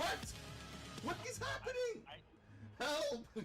What? What is happening? Help!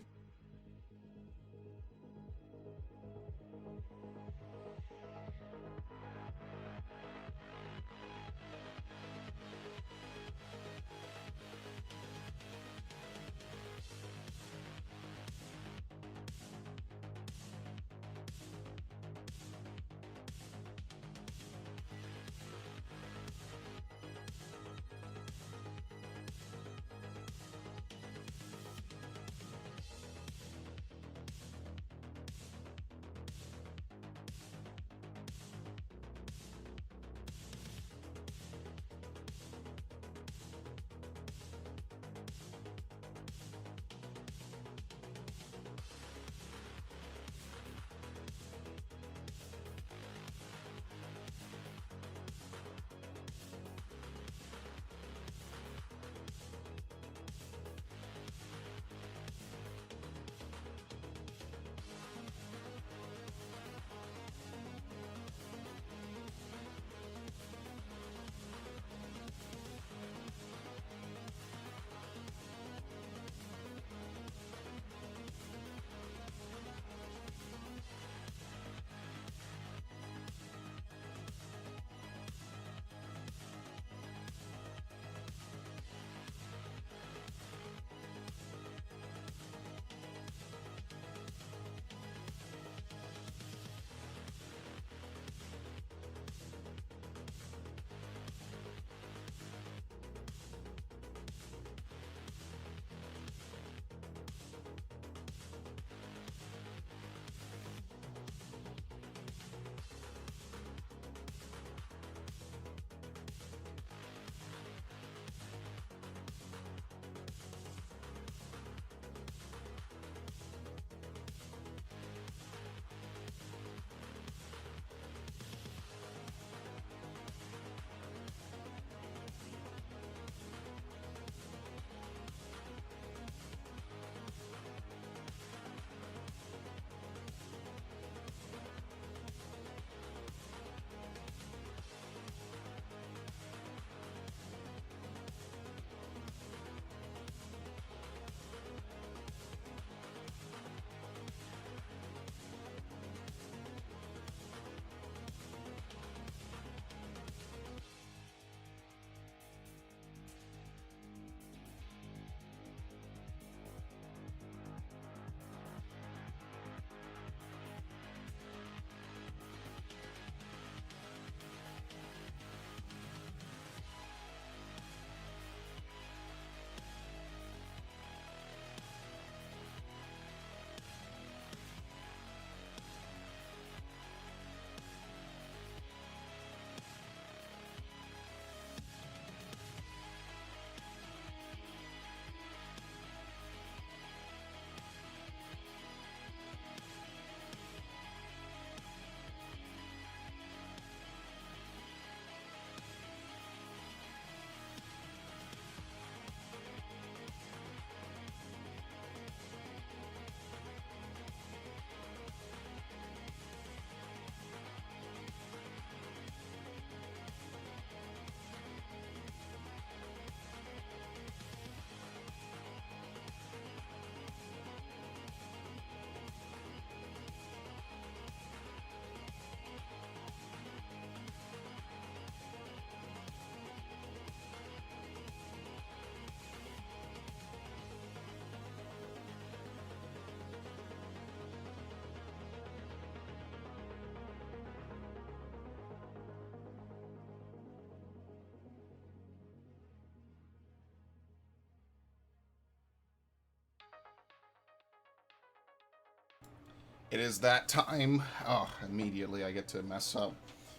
It is that time. Oh, immediately I get to mess up.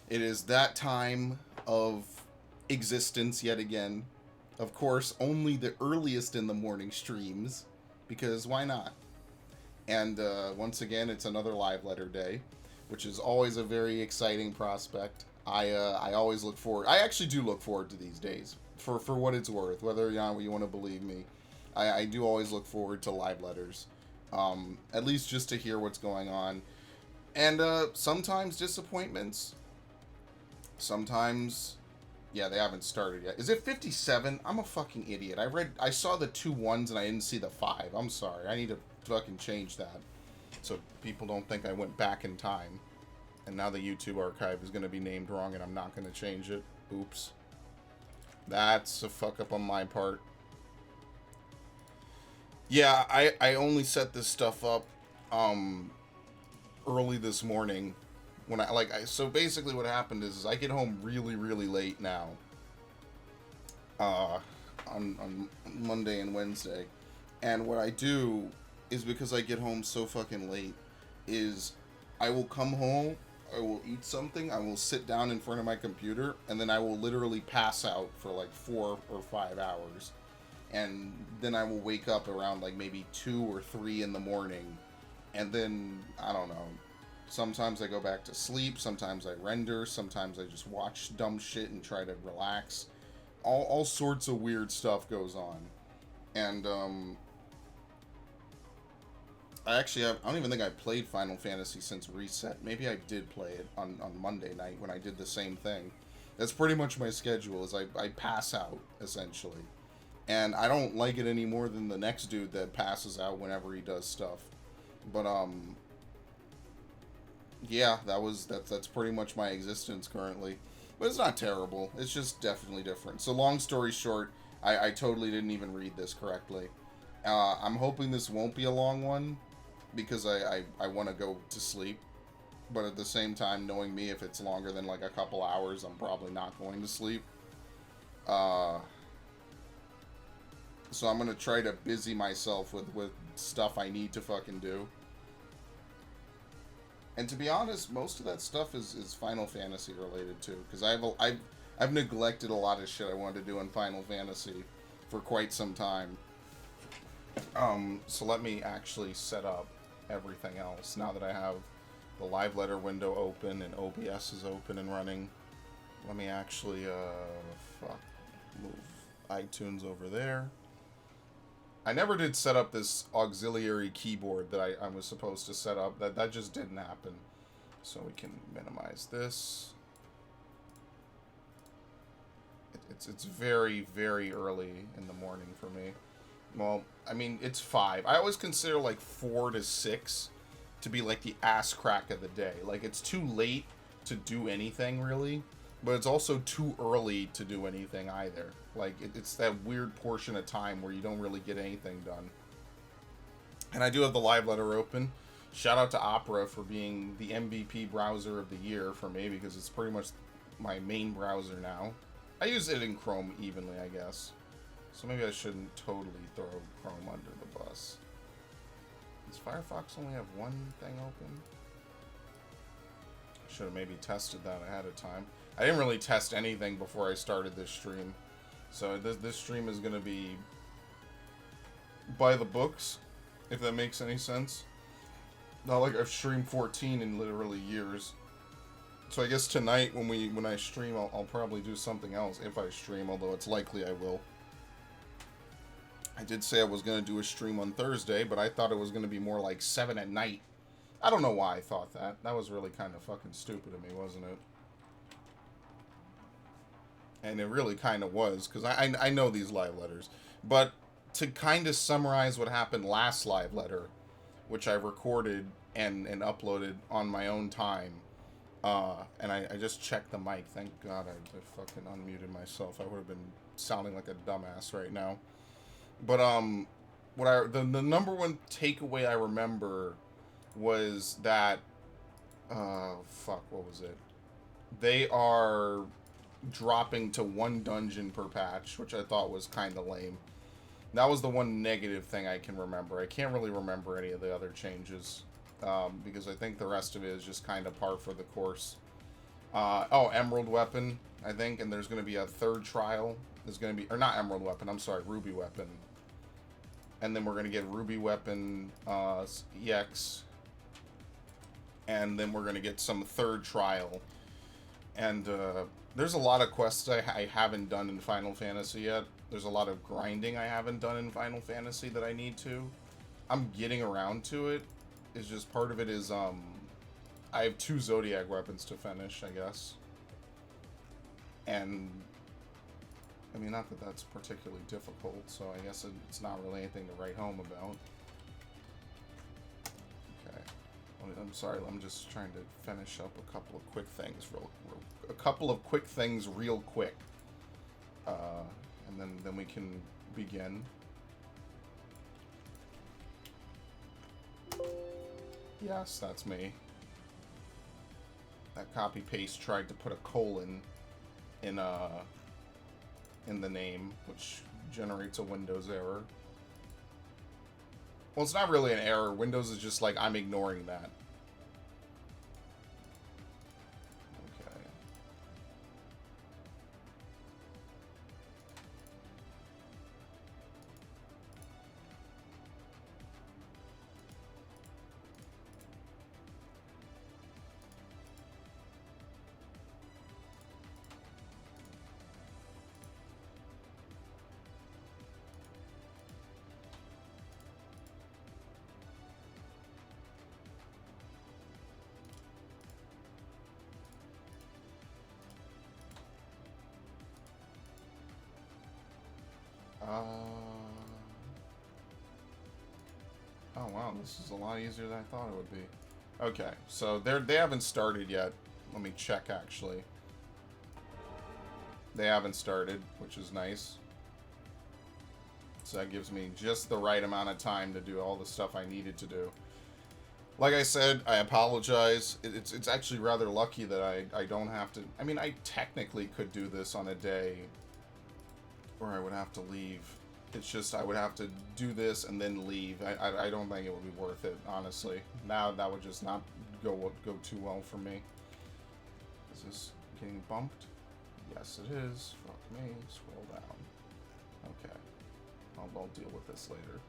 It is that time of existence yet again. Of course, only the earliest in the morning streams, because why not? And once again, it's another live letter day, which is always a very exciting prospect. I always look forward. I actually do look forward to these days for what it's worth. Whether or not you want to believe me, I do always look forward to live letters, at least just to hear what's going on, and sometimes disappointments, sometimes Yeah, they haven't started yet. Is it 57? I'm a fucking idiot. I saw the 2 1s and I didn't see the 5. I'm sorry. I need to fucking change that. So people don't think I went back in time. And now the YouTube archive is going to be named wrong and I'm not going to change it. Oops. That's a fuck up on my part. Yeah, I only set this stuff up early this morning. When so basically what happened is I get home really, really late now. On Monday and Wednesday. And what I do is, because I get home so fucking late, is I will come home, I will eat something, I will sit down in front of my computer, and then I will literally pass out for like 4 or 5 hours. And then I will wake up around like maybe 2 or 3 in the morning. And then, I don't know, sometimes I go back to sleep, sometimes I render, sometimes I just watch dumb shit and try to relax. All sorts of weird stuff goes on. And, I don't even think I played Final Fantasy since Reset. Maybe I did play it on Monday night when I did the same thing. That's pretty much my schedule, is I pass out, essentially. And I don't like it any more than the next dude that passes out whenever he does stuff. But, yeah, that's pretty much my existence currently. But it's not terrible. It's just definitely different. So long story short, I totally didn't even read this correctly. I'm hoping this won't be a long one, because I want to go to sleep. But at the same time, knowing me, if it's longer than like a couple hours, I'm probably not going to sleep. So I'm going to try to busy myself with stuff I need to fucking do. And to be honest, most of that stuff is Final Fantasy related too, because I've neglected a lot of shit I wanted to do in Final Fantasy for quite some time. So let me actually set up everything else now that I have the live letter window open and OBS is open and running. Let me actually move iTunes over there. I never did set up this auxiliary keyboard that I was supposed to set up. That just didn't happen. So we can minimize this. It's very, very early in the morning for me. Well, I mean, it's 5. I always consider like 4 to 6 to be like the ass crack of the day. Like, it's too late to do anything really, but it's also too early to do anything either. Like, it's that weird portion of time where you don't really get anything done. And I do have the live letter open. Shout out to Opera for being the MVP browser of the year for me, because it's pretty much my main browser now. I use it in Chrome evenly, I guess. So maybe I shouldn't totally throw Chrome under the bus. Does Firefox only have one thing open? I should have maybe tested that ahead of time. I didn't really test anything before I started this stream. So this stream is going to be by the books, if that makes any sense. Not like I've streamed 14 in literally years. So I guess tonight when I stream, I'll probably do something else if I stream, although it's likely I will. I did say I was going to do a stream on Thursday, but I thought it was going to be more like 7 at night. I don't know why I thought that. That was really kind of fucking stupid of me, wasn't it? And it really kind of was, because I know these live letters. But to kind of summarize what happened last live letter, which I recorded and uploaded on my own time, and I just checked the mic. Thank God I fucking unmuted myself. I would have been sounding like a dumbass right now. But the number one takeaway I remember was that what was it? They are dropping to 1 dungeon per patch, which I thought was kind of lame. That was the one negative thing I can remember. I can't really remember any of the other changes, because I think the rest of it is just kind of par for the course. Emerald Weapon, I think, and there's going to be a 3rd trial. There's going to be, or not Emerald Weapon, I'm sorry, Ruby Weapon. And then we're going to get Ruby Weapon EX. And then we're going to get some 3rd trial. And there's a lot of quests I haven't done in Final Fantasy yet. There's a lot of grinding I haven't done in Final Fantasy that I need to. I'm getting around to it. It's just part of it is, I have 2 Zodiac weapons to finish, I guess. And I mean, not that that's particularly difficult, so I guess it's not really anything to write home about. Okay. I'm sorry, I'm just trying to finish up a couple of quick things real quick. And then we can begin. Yes, that's me. That copy paste tried to put a colon in the name, which generates a Windows error. Well, it's not really an error. Windows is just like, I'm ignoring that. Okay. Oh wow, this is a lot easier than I thought it would be. Okay, so they haven't started yet. Let me check actually. They haven't started, which is nice. So that gives me just the right amount of time to do all the stuff I needed to do. Like I said, I apologize. It's actually rather lucky that I don't have to... I mean, I technically could do this on a day where I would have to leave. It's just I would have to do this and then leave. I don't think it would be worth it, honestly. Now that would just not go too well for me. Is this getting bumped? Yes, it is. Fuck me. Scroll down. Okay. I'll deal with this later.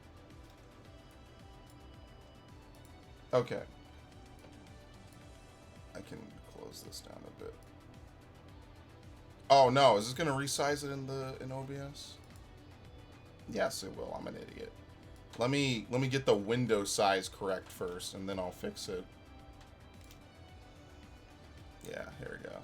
Okay. I can close this down a bit. Oh no, is this gonna resize it in OBS? Yes, it will. I'm an idiot. Let me get the window size correct first, and then I'll fix it. Yeah, here we go.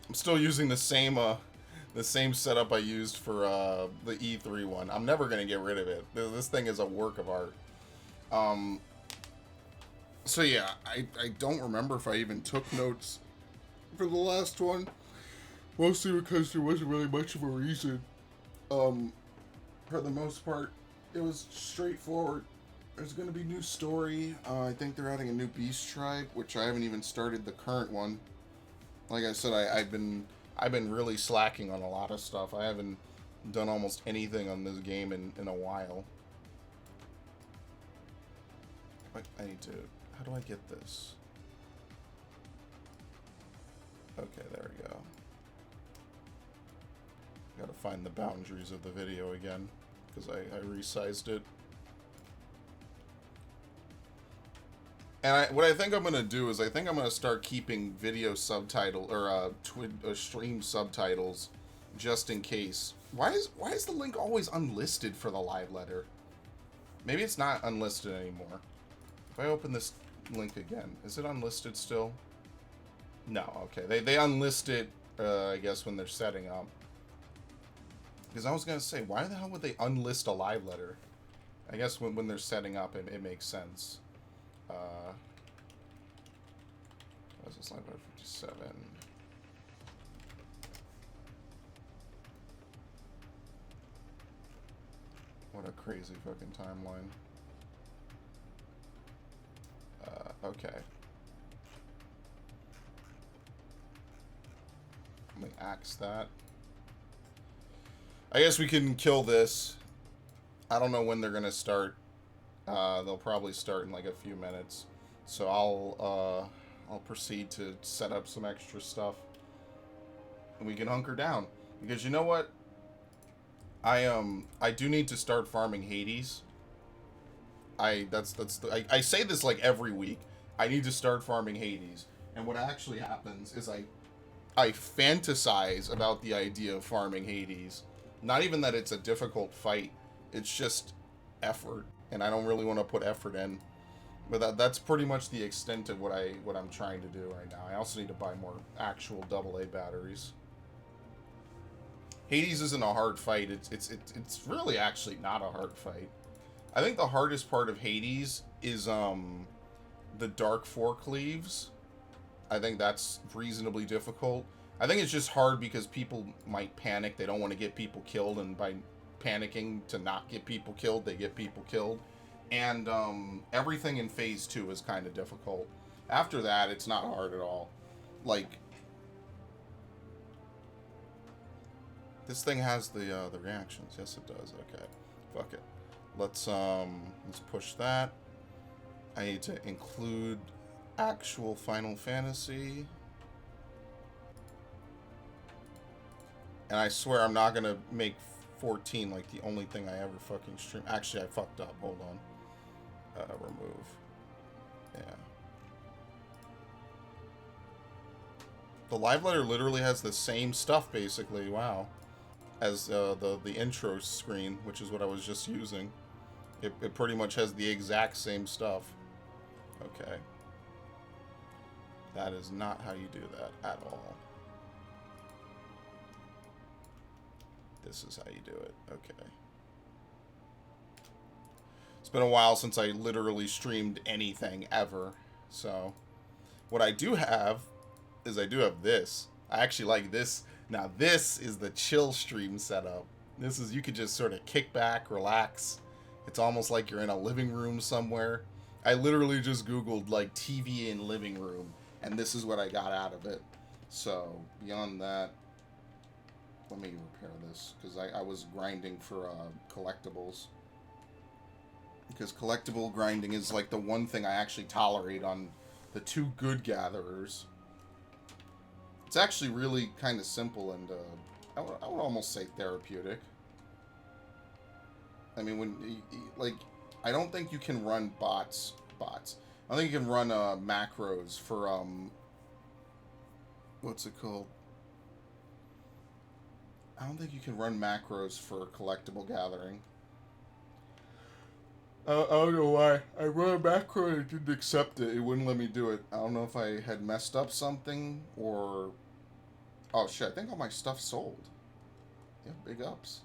I'm still using the same setup I used for the E3 one. I'm never gonna get rid of it. This thing is a work of art. So yeah, I don't remember if I even took notes for the last one. Mostly because there wasn't really much of a reason. For the most part, it was straightforward. There's gonna be new story. I think they're adding a new beast tribe, which I haven't even started the current one. Like I said, I've been really slacking on a lot of stuff. I haven't done almost anything on this game in a while. I need to... How do I get this? Okay, there we go. Gotta find the boundaries of the video again, because I resized it. And what I think I'm gonna do is I think I'm gonna start keeping video subtitle or stream subtitles, just in case. Why is the link always unlisted for the live letter? Maybe it's not unlisted anymore. If I open this link again, is it unlisted still? No. Okay, they unlist it. I guess when they're setting up. Because I was gonna say, why the hell would they unlist a live letter? I guess when they're setting up, it makes sense. What is this, live letter 57? What a crazy fucking timeline. Okay. Let me axe that. I guess we can kill this. I don't know when they're gonna start. They'll probably start in like a few minutes. So I'll proceed to set up some extra stuff. And we can hunker down. Because you know what? I do need to start farming Hades. I say this like every week. I need to start farming Hades. And what actually happens is I fantasize about the idea of farming Hades. Not even that it's a difficult fight. It's just effort. And I don't really want to put effort in. But that's pretty much the extent of what I'm trying to do right now. I also need to buy more actual AA batteries. Hades isn't a hard fight. It's really actually not a hard fight. I think the hardest part of Hades is the Dark Forecleaves. I think that's reasonably difficult. I think it's just hard because people might panic. They don't want to get people killed, and by panicking to not get people killed, they get people killed. And everything in Phase 2 is kind of difficult. After that, it's not hard at all. Like, this thing has the reactions. Yes, it does. Okay, fuck it. Let's push that. I need to include actual Final Fantasy. And I swear I'm not gonna make 14 like the only thing I ever fucking stream. Actually, I fucked up. Hold on. Remove. Yeah. The live letter literally has the same stuff, basically. Wow. As the intro screen, which is what I was just using. It pretty much has the exact same stuff. Okay. That is not how you do that at all. This is how you do it. Okay. It's been a while since I literally streamed anything ever. So, what I do have is I do have this. I actually like this. Now, this is the chill stream setup. This is, you could just sort of kick back, relax. It's almost like you're in a living room somewhere. I literally just Googled, like, TV in living room, and this is what I got out of it. So, beyond that, let me repair this, because I was grinding for collectibles. Because collectible grinding is, like, the one thing I actually tolerate on the two good gatherers. It's actually really kind of simple and, I would almost say therapeutic. I mean, like, I don't think you can run bots. I don't think you can run macros for, what's it called? I don't think you can run macros for collectible gathering. I don't know why. I ran a macro and it didn't accept it. It wouldn't let me do it. I don't know if I had messed up something or... Oh shit, I think all my stuff sold. Yeah, big ups.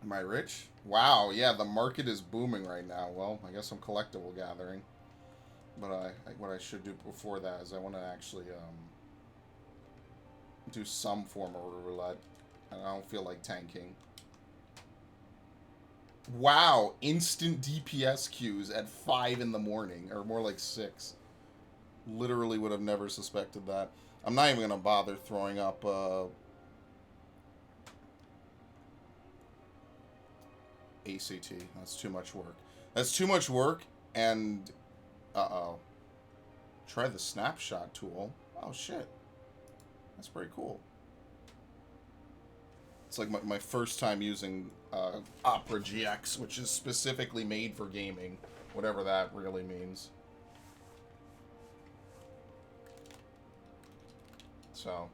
Am I rich? Wow, yeah, the market is booming right now. Well, I guess I'm collectible gathering. But what I should do before that is I want to actually do some form of roulette. And I don't feel like tanking. Wow, instant DPS queues at 5 in the morning, or more like 6. Literally would have never suspected that. I'm not even going to bother throwing up ACT. That's too much work. That's too much work, and... Uh-oh. Try the snapshot tool. Oh, shit. That's pretty cool. It's like my first time using Opera GX, which is specifically made for gaming, whatever that really means. So.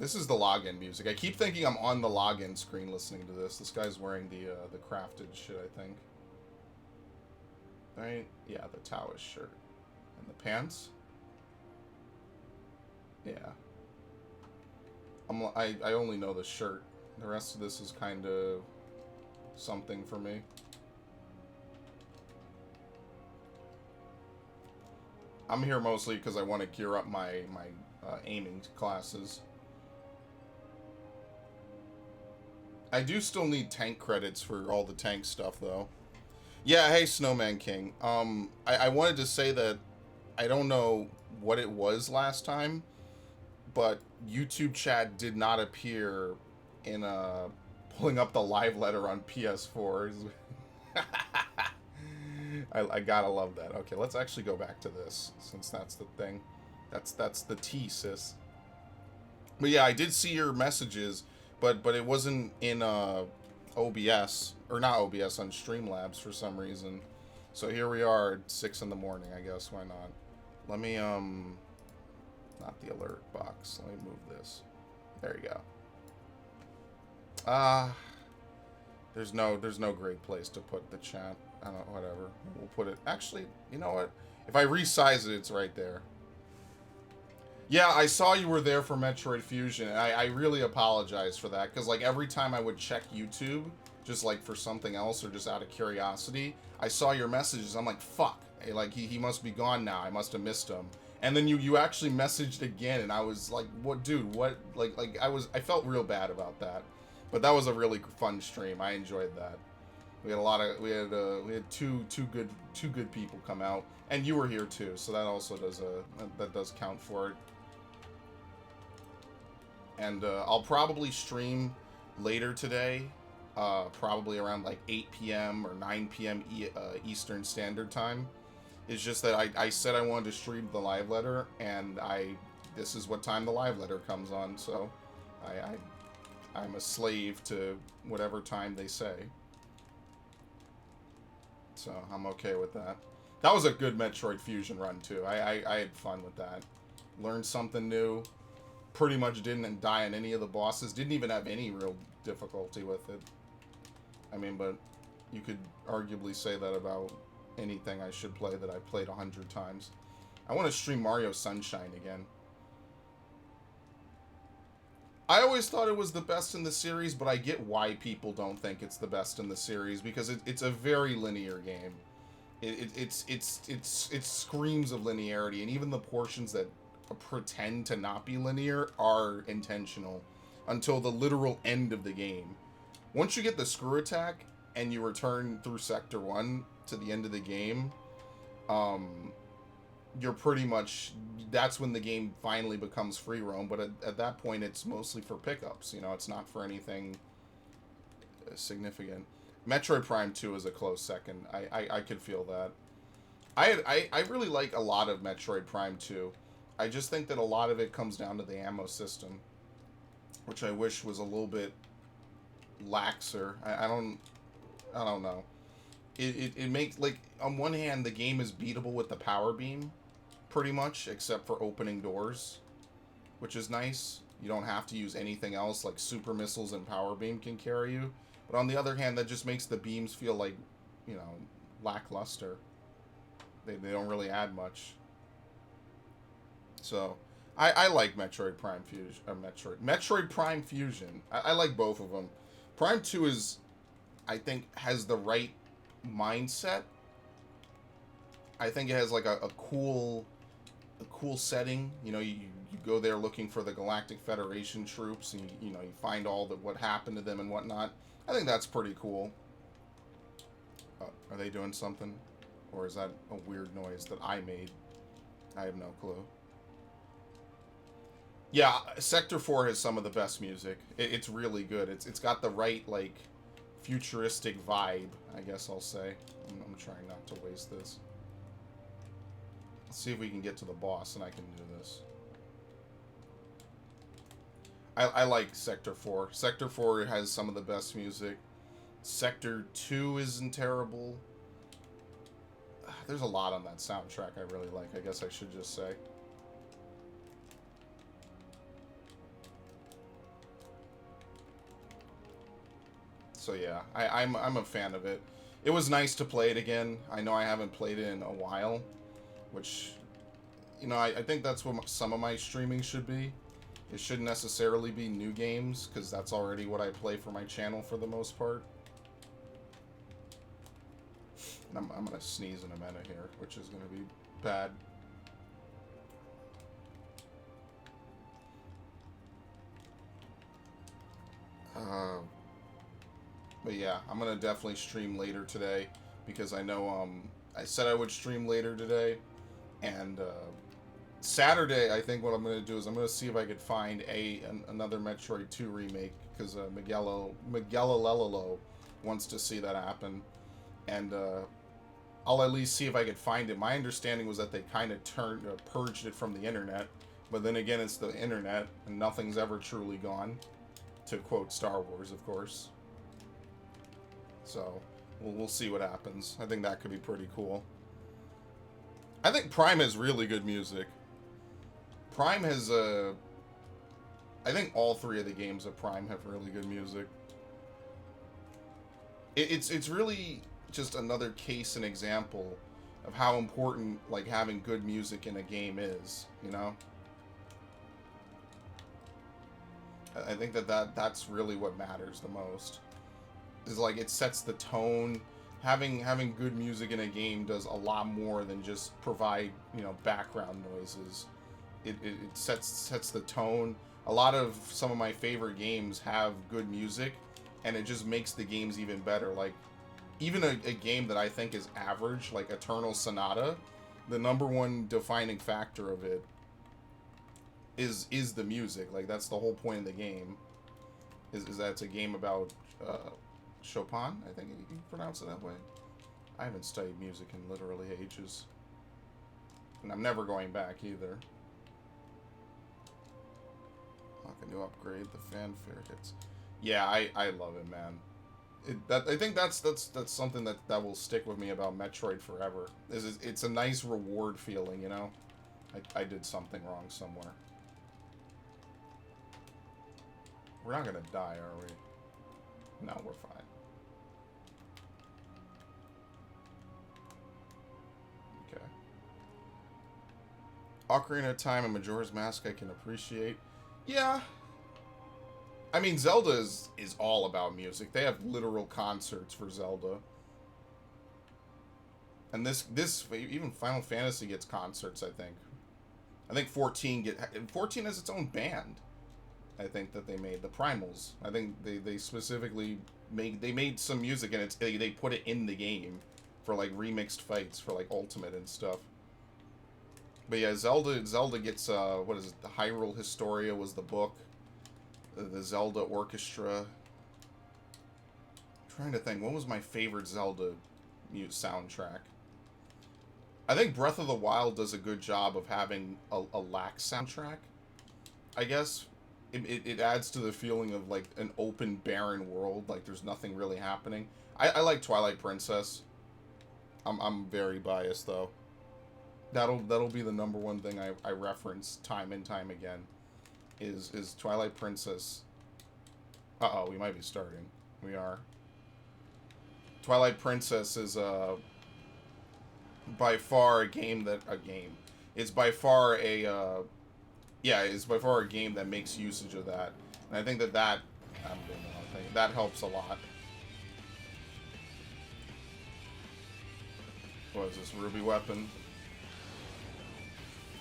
This is the login music. I keep thinking I'm on the login screen listening to this. This guy's wearing the crafted shit, I think. Right? Yeah, the Taoist shirt. And the pants? Yeah. I only know the shirt. The rest of this is kind of something for me. I'm here mostly because I want to gear up my aiming classes. I do still need tank credits for all the tank stuff, though. Yeah, hey, Snowman King. I wanted to say that I don't know what it was last time, but YouTube chat did not appear in pulling up the live letter on PS4s. I gotta love that. Okay, let's actually go back to this, since that's the thing. That's the T, sis. But yeah, I did see your messages, but it wasn't in OBS, or not OBS, on Streamlabs for some reason. So here we are at 6 in the morning, I guess. Why not? Let me, not the alert box. Let me move this. There you go. Uh, there's no great place to put the chat. I don't know, whatever. We'll put it. Actually, you know what? If I resize it, it's right there. Yeah, I saw you were there for Metroid Fusion, and I really apologize for that, because, like, every time I would check YouTube, just, like, for something else or just out of curiosity, I saw your messages. I'm like, fuck. Hey, like, he must be gone now. I must have missed him. And then you actually messaged again, and I was like, what, dude, what? Like, I felt real bad about that. But that was a really fun stream. I enjoyed that. We had a lot of, we had two good people come out, and you were here too, so that also that does count for it. And I'll probably stream later today, probably around like 8 p.m. or 9 p.m. Eastern Standard Time. It's just that I said I wanted to stream the live letter, and this is what time the live letter comes on, so I'm a slave to whatever time they say. So I'm okay with that. That was a good Metroid Fusion run too. I had fun with that. Learned something new. Pretty much didn't die on any of the bosses. Didn't even have any real difficulty with it. I mean, but you could arguably say that about anything I should play that I've played 100 times. I want to stream Mario Sunshine again. I always thought it was the best in the series, but I get why people don't think it's the best in the series, because it's a very linear game. It screams of linearity, and even the portions that pretend to not be linear are intentional until the literal end of the game. Once you get the screw attack and you return through Sector 1 to the end of the game, you're pretty much, that's when the game finally becomes free roam, but at that point it's mostly for pickups, you know, it's not for anything significant. Metroid Prime 2 is a close second. I could feel that. I really like a lot of Metroid Prime 2. I just think that a lot of it comes down to the ammo system, which I wish was a little bit laxer. I don't know. It makes, like, on one hand, the game is beatable with the power beam, pretty much, except for opening doors, which is nice. You don't have to use anything else, like super missiles and power beam can carry you. But on the other hand, that just makes the beams feel like, you know, lackluster. They don't really add much. So, I like Metroid Prime Fusion, or Metroid Prime Fusion. I like both of them. Prime 2 is, I think, has the right mindset. I think it has like a cool setting. You know, you go there looking for the Galactic Federation troops, and you know, you find all what happened to them and whatnot. I think that's pretty cool. Are they doing something? Or is that a weird noise that I made? I have no clue. Yeah, Sector 4 has some of the best music. It's really good. It's got the right, like, futuristic vibe, I guess I'll say. I'm trying not to waste this. Let's see if we can get to the boss and I can do this. I like Sector 4. Sector 4 has some of the best music. Sector 2 isn't terrible. There's a lot on that soundtrack I really like, I guess I should just say. So yeah, I'm a fan of it. It was nice to play it again. I know I haven't played it in a while, which, you know, I think that's what some of my streaming should be. It shouldn't necessarily be new games, because that's already what I play for my channel for the most part. I'm going to sneeze in a minute here, which is going to be bad. But yeah, I'm going to definitely stream later today, because I know I said I would stream later today, and Saturday I think what I'm going to do is I'm going to see if I could find another Metroid 2 remake, because Miguel wants to see that happen, and I'll at least see if I could find it. My understanding was that they kind of purged it from the internet, but then again, it's the internet, and nothing's ever truly gone, to quote Star Wars, of course. So, we'll see what happens. I think that could be pretty cool. I think Prime has really good music. Prime has, I think all three of the games of Prime have really good music. It's really just another case and example of how important like having good music in a game is, you know? I think that's really what matters the most. Is like it sets the tone. Having good music in a game does a lot more than just provide, you know, background noises. It sets the tone. A lot of some of my favorite games have good music, and it just makes the games even better. Like even a game that I think is average, like Eternal Sonata, the number one defining factor of it is the music. Like that's the whole point of the game. Is that it's a game about Chopin? I think you can pronounce it that way. I haven't studied music in literally ages, and I'm never going back either. Not going to upgrade the fanfare hits. Yeah, I love it, man. I think that's something that will stick with me about Metroid forever. It's a nice reward feeling, you know. I did something wrong somewhere. We're not gonna die, are we? No, we're fine. Okay. Ocarina of Time and Majora's Mask I can appreciate. Yeah. I mean, Zelda is all about music. They have literal concerts for Zelda. And this even Final Fantasy gets concerts, I think. I think 14 has its own band. I think that they made the Primals. I think they specifically made some music and they put it in the game for like remixed fights for like Ultimate and stuff. But yeah, Zelda gets what is it? The Hyrule Historia was the book. The Zelda Orchestra. I'm trying to think, what was my favorite Zelda soundtrack? I think Breath of the Wild does a good job of having a lax soundtrack. I guess it adds to the feeling of like an open, barren world, like there's nothing really happening. I like Twilight Princess. I'm very biased though. That'll be the number one thing I reference time and time again. Is Twilight Princess. Uh-oh, we might be starting. We are. Twilight Princess is by far It's by far a it's by far a game that makes usage of that. And I think I'm doing the wrong thing. That helps a lot. What is this, Ruby Weapon?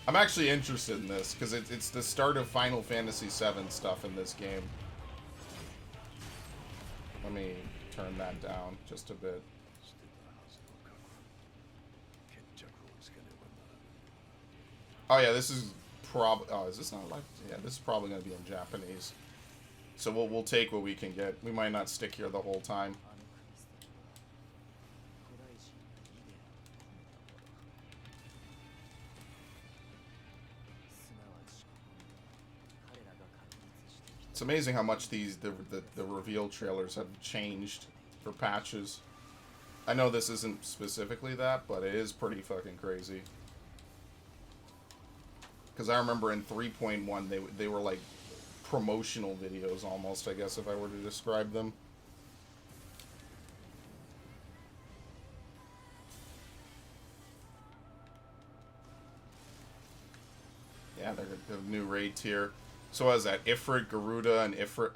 I'm actually interested in this, because it's the start of Final Fantasy VII stuff in this game. Let me turn that down just a bit. Oh yeah, this is is this not live? Yeah, this is probably going to be in Japanese. So we'll take what we can get. We might not stick here the whole time. It's amazing how much the reveal trailers have changed for patches. I know this isn't specifically that, but it is pretty fucking crazy. Because I remember in 3.1 they were like promotional videos almost, I guess, if I were to describe them. Yeah, they're the new raid tier. So what is that? Ifrit, Garuda, and Ifrit,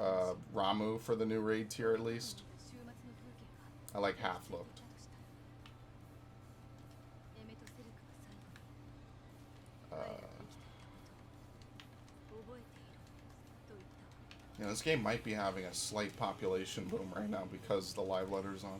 Ramu for the new raid tier at least. I like half-looked. Yeah, this game might be having a slight population boom right now because the live letter's on.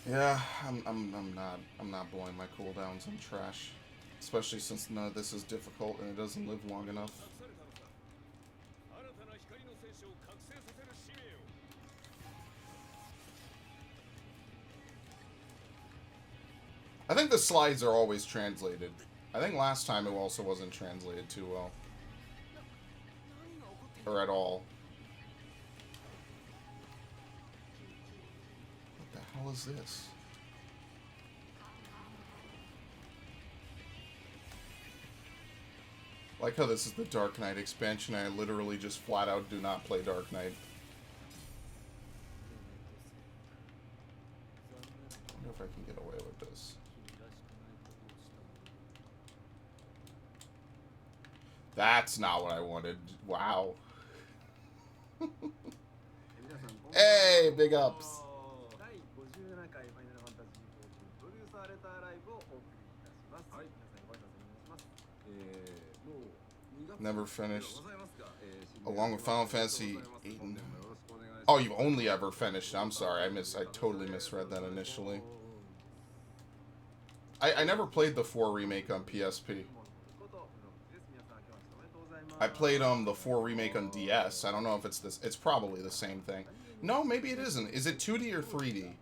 Yeah, I'm not blowing my cooldowns. I'm trash. Especially since none of this is difficult and it doesn't live long enough. I think the slides are always translated. I think last time it also wasn't translated too well. or at all. What the hell is this? Like how this is the Dark Knight expansion. I literally just flat out do not play Dark Knight. I wonder if I can get away with this. That's not what I wanted. Wow. Hey, big ups. Never finished. Along with Final Fantasy 8. Oh, you've only ever finished. I'm sorry. I totally misread that initially. I never played the 4 remake on PSP. I played the 4 remake on DS. I don't know if it's this. It's probably the same thing. No, maybe it isn't. Is it 2D or 3D?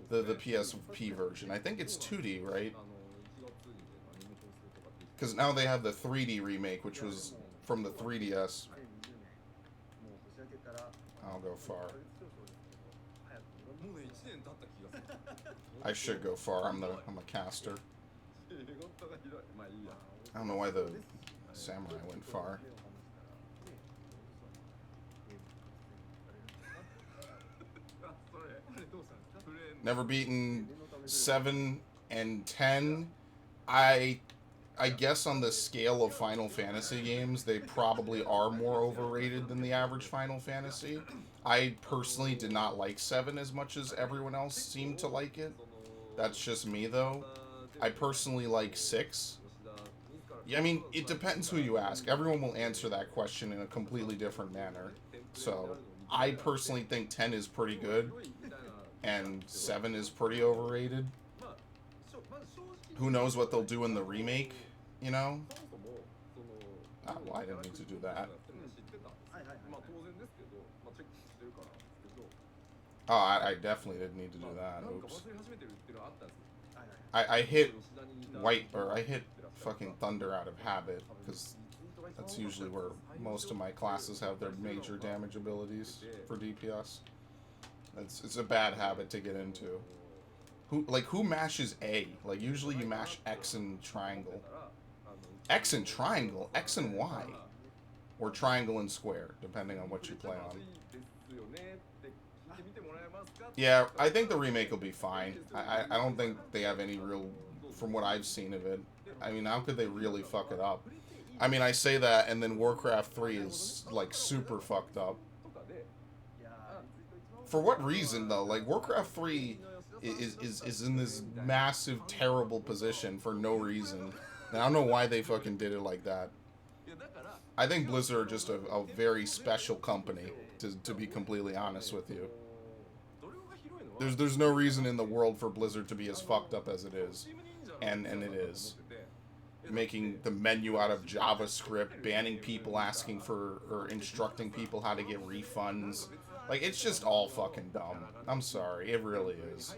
The PSP version. I think it's 2D, right? Because now they have the 3D remake, which was from the 3DS. I'll go far. I should go far. I'm a caster. I don't know why the samurai went far. Never beaten 7 and 10. I guess on the scale of Final Fantasy games, they probably are more overrated than the average Final Fantasy. I personally did not like 7 as much as everyone else seemed to like it. That's just me, though. I personally like 6. Yeah, I mean, it depends who you ask. Everyone will answer that question in a completely different manner. So, I personally think 10 is pretty good, and 7 is pretty overrated. Who knows what they'll do in the remake, you know? Well, I didn't need to do that. Oh, I definitely didn't need to do that. Oops. I hit I hit fucking Thunder out of habit, because that's usually where most of my classes have their major damage abilities for DPS. It's a bad habit to get into. Who mashes A? Like, usually you mash X and triangle. X and triangle? X and Y. Or triangle and square, depending on what you play on. Yeah, I think the remake will be fine. I don't think they have any real, from what I've seen of it. I mean, how could they really fuck it up? I mean, I say that, and then Warcraft 3 is, like, super fucked up. For what reason, though? Like, Warcraft 3 is in this massive, terrible position for no reason. And I don't know why they fucking did it like that. I think Blizzard are just a very special company, to be completely honest with you. There's no reason in the world for Blizzard to be as fucked up as it is. And it is. Making the menu out of JavaScript, banning people asking for, or instructing people how to get refunds. Like, it's just all fucking dumb. I'm sorry, it really is.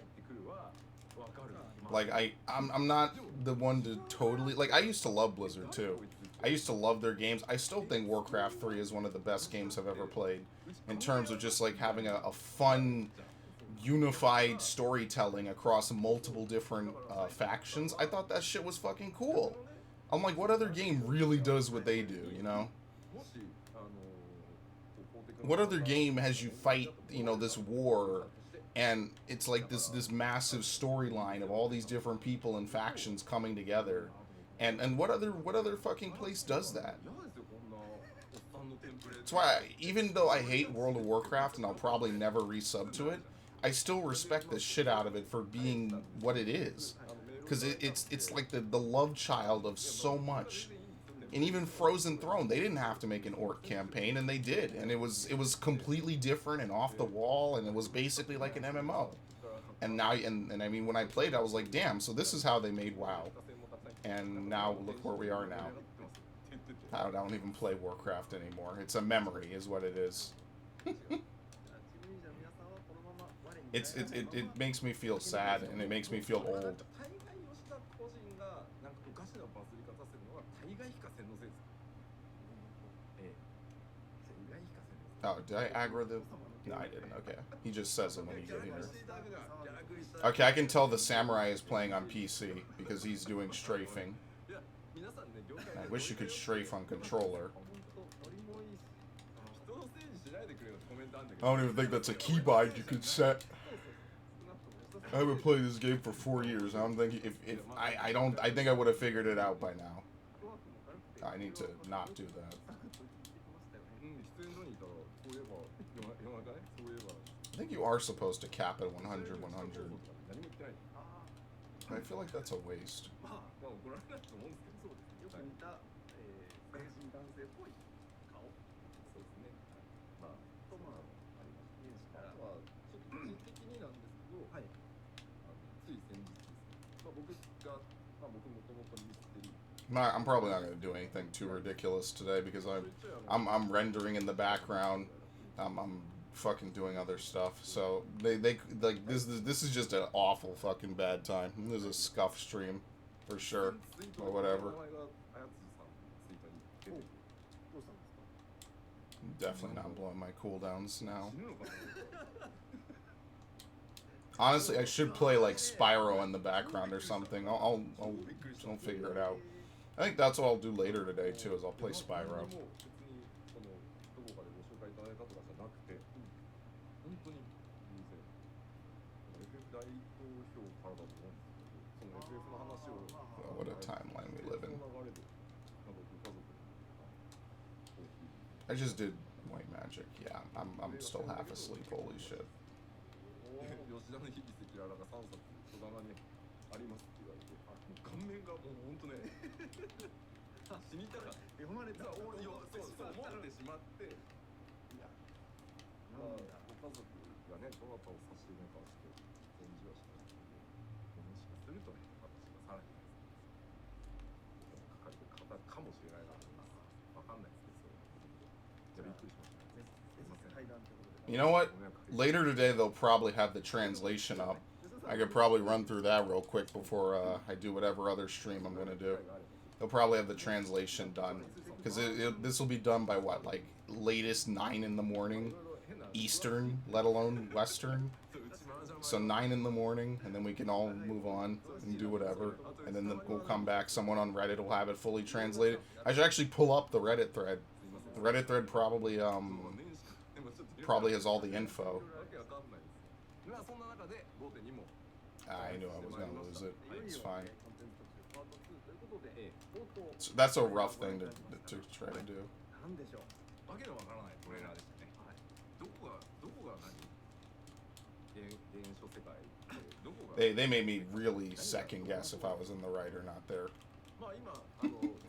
Like, I'm not the one to totally... Like, I used to love Blizzard, too. I used to love their games. I still think Warcraft 3 is one of the best games I've ever played. In terms of just, like, having a fun, unified storytelling across multiple different factions. I thought that shit was fucking cool. I'm like, what other game really does what they do, you know? What other game has you fight, you know, this war, and it's like this massive storyline of all these different people and factions coming together? And what other fucking place does that? That's why, even though I hate World of Warcraft and I'll probably never resub to it, I still respect the shit out of it for being what it is. Because it's like the love child of so much. And even Frozen Throne, they didn't have to make an orc campaign, and they did. And it was completely different and off the wall, and it was basically like an MMO. And now, and I mean, when I played, I was like, damn, so this is how they made WoW. And now, look where we are now. I don't even play Warcraft anymore. It's a memory, is what it is. It makes me feel sad, and it makes me feel old. Oh, did I aggro the... No, I didn't. Okay. He just says it when you get here. Okay, I can tell the samurai is playing on PC because he's doing strafing. I wish you could strafe on controller. I don't even think that's a keybind you could set. I haven't played this game for 4 years. I'm thinking if I think I would have figured it out by now. I need to not do that. I think you are supposed to cap at 100, 100. I feel like that's a waste. I'm probably not going to do anything too ridiculous today because I'm rendering in the background. I'm fucking doing other stuff. So they like this is just an awful fucking bad time. This is a scuff stream for sure or whatever. I'm definitely not blowing my cooldowns now. Honestly, I should play like Spyro in the background or something. I'll figure it out. I think that's what I'll do later today too. Is I'll play Spyro. Well, what a timeline we live in. I just did white magic. Yeah, I'm still half asleep. Holy shit. You know what? Later today they'll probably have the translation up. I could probably run through that real quick before I do whatever other stream I'm gonna do. They'll probably have the translation done because this will be done by what, like latest 9 in the morning Eastern, let alone Western. So 9 in the morning, and then we can all move on and do whatever, and then we'll come back. Someone on Reddit will have it fully translated. I should actually pull up the Reddit thread. The Reddit thread probably has all the info. I knew I was gonna lose it. It's fine. So that's a rough thing to try to do. They made me really second guess if I was in the right or not there.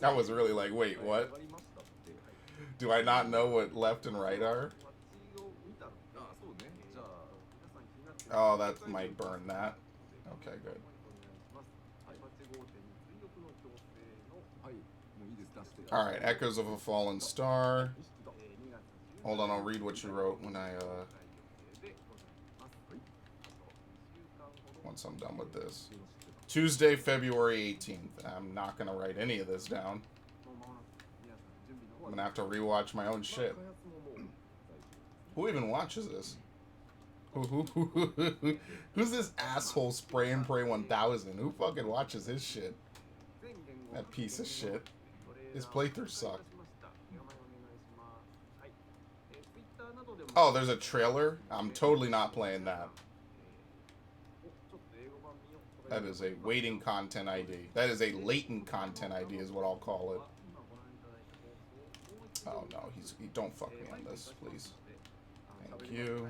I was really like, wait, what? Do I not know what left and right are? Oh, that might burn that. Okay, good. Alright, Echoes of a Fallen Star. Hold on, I'll read what you wrote when once I'm done with this. Tuesday, February 18th. I'm not going to write any of this down. I'm going to have to rewatch my own shit. Who even watches this? Who's this asshole Spray and Pray 1000? Who fucking watches his shit? That piece of shit. His playthrough sucked. Oh, there's a trailer? I'm totally not playing that. That is a waiting content ID. That is a latent content ID is what I'll call it. Oh no, don't fuck me on this, please. Thank you.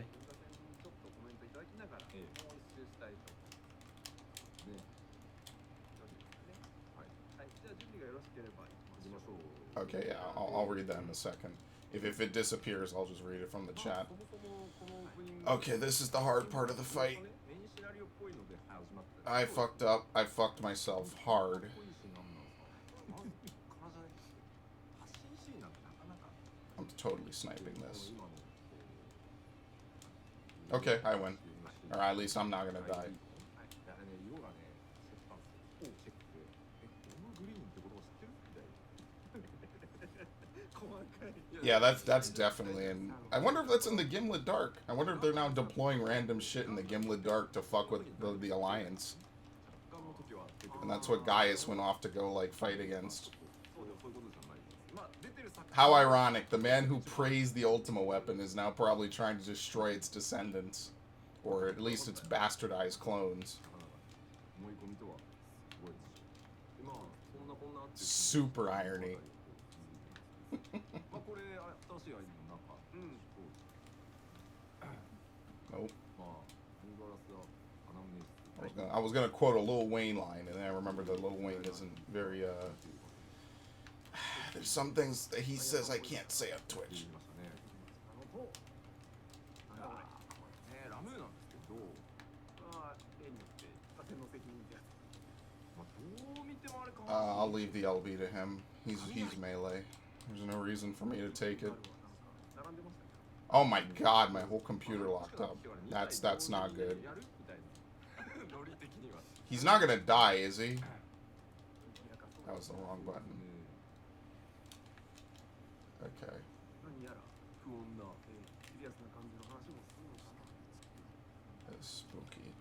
Okay, yeah, I'll read that in a second. If it disappears, I'll just read it from the chat. Okay, this is the hard part of the fight. I fucked up. I fucked myself hard. I'm totally sniping this. Okay, I win. Or at least I'm not gonna die. Yeah, that's definitely in. I wonder if that's in the Gimlet Dark. I wonder if they're now deploying random shit in the Gimlet Dark to fuck with the Alliance. And that's what Gaius went off to go, like, fight against. How ironic. The man who praised the Ultima weapon is now probably trying to destroy its descendants. Or at least its bastardized clones. Super irony. Nope. I was gonna quote a Lil Wayne line, and then I remember that Lil Wayne isn't very, there's some things that he says I can't say on Twitch. I'll leave the LB to him. He's melee. There's no reason for me to take it. Oh my god, my whole computer locked up. That's not good. He's not gonna die, is he? That was the wrong button. Okay. That's spooky.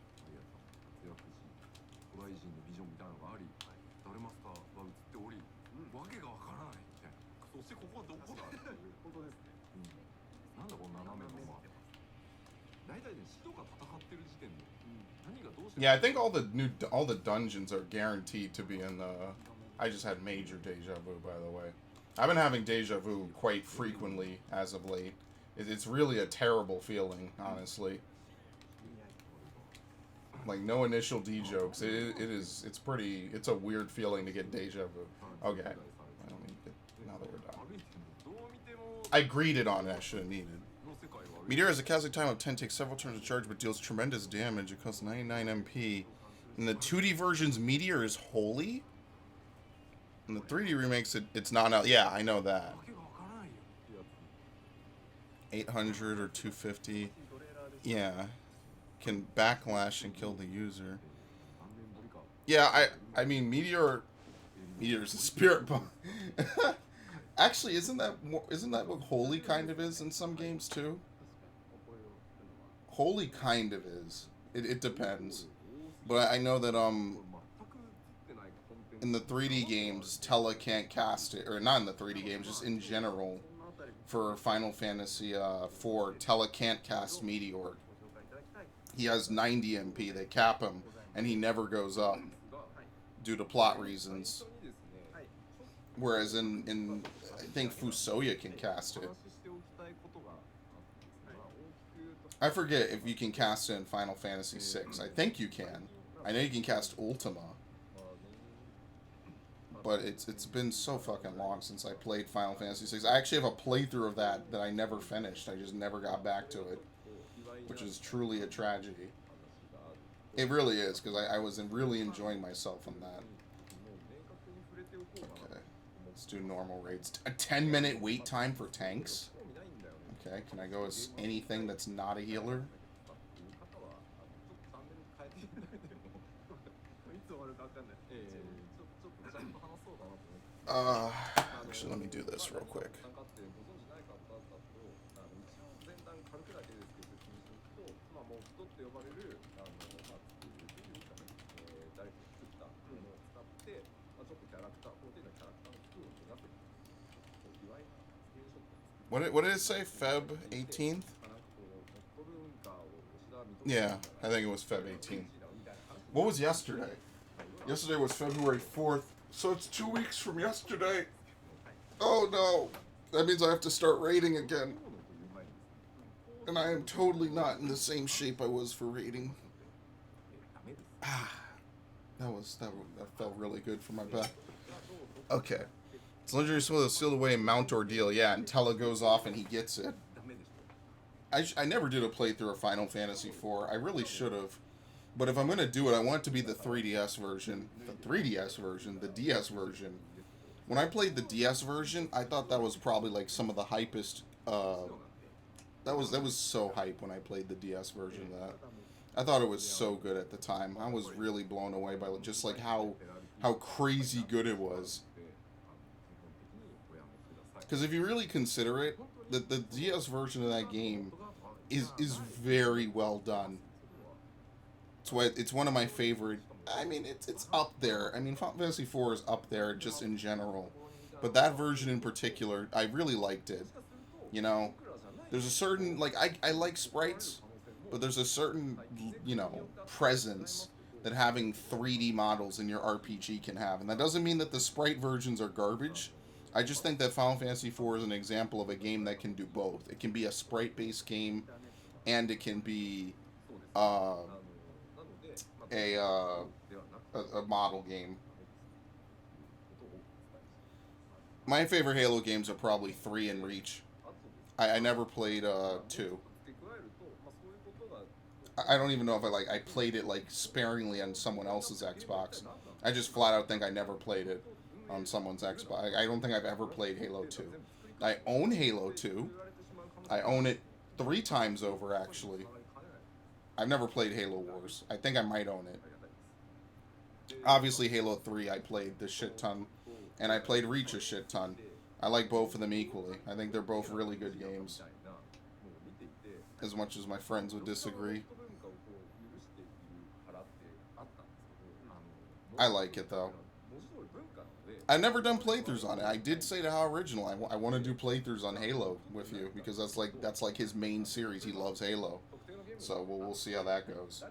Yeah, I think all the dungeons are guaranteed to be in the. I just had major deja vu, by the way. I've been having deja vu quite frequently as of late. It's really a terrible feeling, honestly. Like, no initial D jokes. It's a weird feeling to get deja vu. Okay. I don't need to get, now that we're done. I greeted on it, I should have needed. Meteor has a casting time of 10, takes several turns to charge, but deals tremendous damage. It costs 99 MP. In the 2D versions, Meteor is holy? In the 3D remakes, it's not out. Yeah, I know that. 800 or 250. Yeah. Can backlash and kill the user. Yeah, I mean, Meteor's a spirit bomb. Actually, isn't that what holy kind of is in some games too? Holy kind of is. It depends. But I know that in the 3D games, Tella can't cast it, or not in the 3D games, just in general. For Final Fantasy IV, Tella can't cast Meteor. He has 90 MP. They cap him, and he never goes up due to plot reasons. Whereas in I think Fusoya can cast it. I forget if you can cast it in Final Fantasy VI. I think you can. I know you can cast Ultima. But it's been so fucking long since I played Final Fantasy VI. I actually have a playthrough of that I never finished. I just never got back to it. Which is truly a tragedy. It really is, because I was really enjoying myself in that. Okay. Let's do normal raids. A 10-minute wait time for tanks? Okay, can I go as anything that's not a healer? Actually, let me do this real quick. What did it say? Feb 18th? Yeah, I think it was Feb 18th. What was yesterday? Yesterday was February 4th, so it's 2 weeks from yesterday. Oh no! That means I have to start raiding again. And I am totally not in the same shape I was for raiding. That felt really good for my back. Okay. It's legendary sword will seal away Mount Ordeal. Yeah, and Tella goes off and he gets it. I never did a playthrough of Final Fantasy IV. I really should have. But if I'm going to do it, I want it to be the 3DS version. The 3DS version. The DS version. When I played the DS version, I thought that was probably like some of the hypest. That was so hype when I played the DS version of that. I thought it was so good at the time. I was really blown away by just like how crazy good it was. Because if you really consider it, the DS version of that game is very well done. It's one of my favorite. I mean, it's up there. I mean, Final Fantasy IV is up there just in general, but that version in particular, I really liked it. You know, there's a certain like I like sprites, but there's a certain presence that having 3D models in your RPG can have, and that doesn't mean that the sprite versions are garbage. I just think that Final Fantasy IV is an example of a game that can do both. It can be a sprite-based game, and it can be uh, a, uh, a model game. My favorite Halo games are probably 3 and Reach. I never played 2. I don't even know if I played it like sparingly on someone else's Xbox. I just flat out think I never played it on someone's Xbox. I don't think I've ever played Halo 2. I own Halo 2. I own it 3 times over actually. I've never played Halo Wars. I think I might own it. Obviously Halo 3 I played the shit ton, and I played Reach a shit ton. I like both of them equally. I think they're both really good games. As much as my friends would disagree. I like it though. I've never done playthroughs on it. I did say to How Original, I want to do playthroughs on Halo with you, because that's like his main series. He loves Halo. So we'll see how that goes.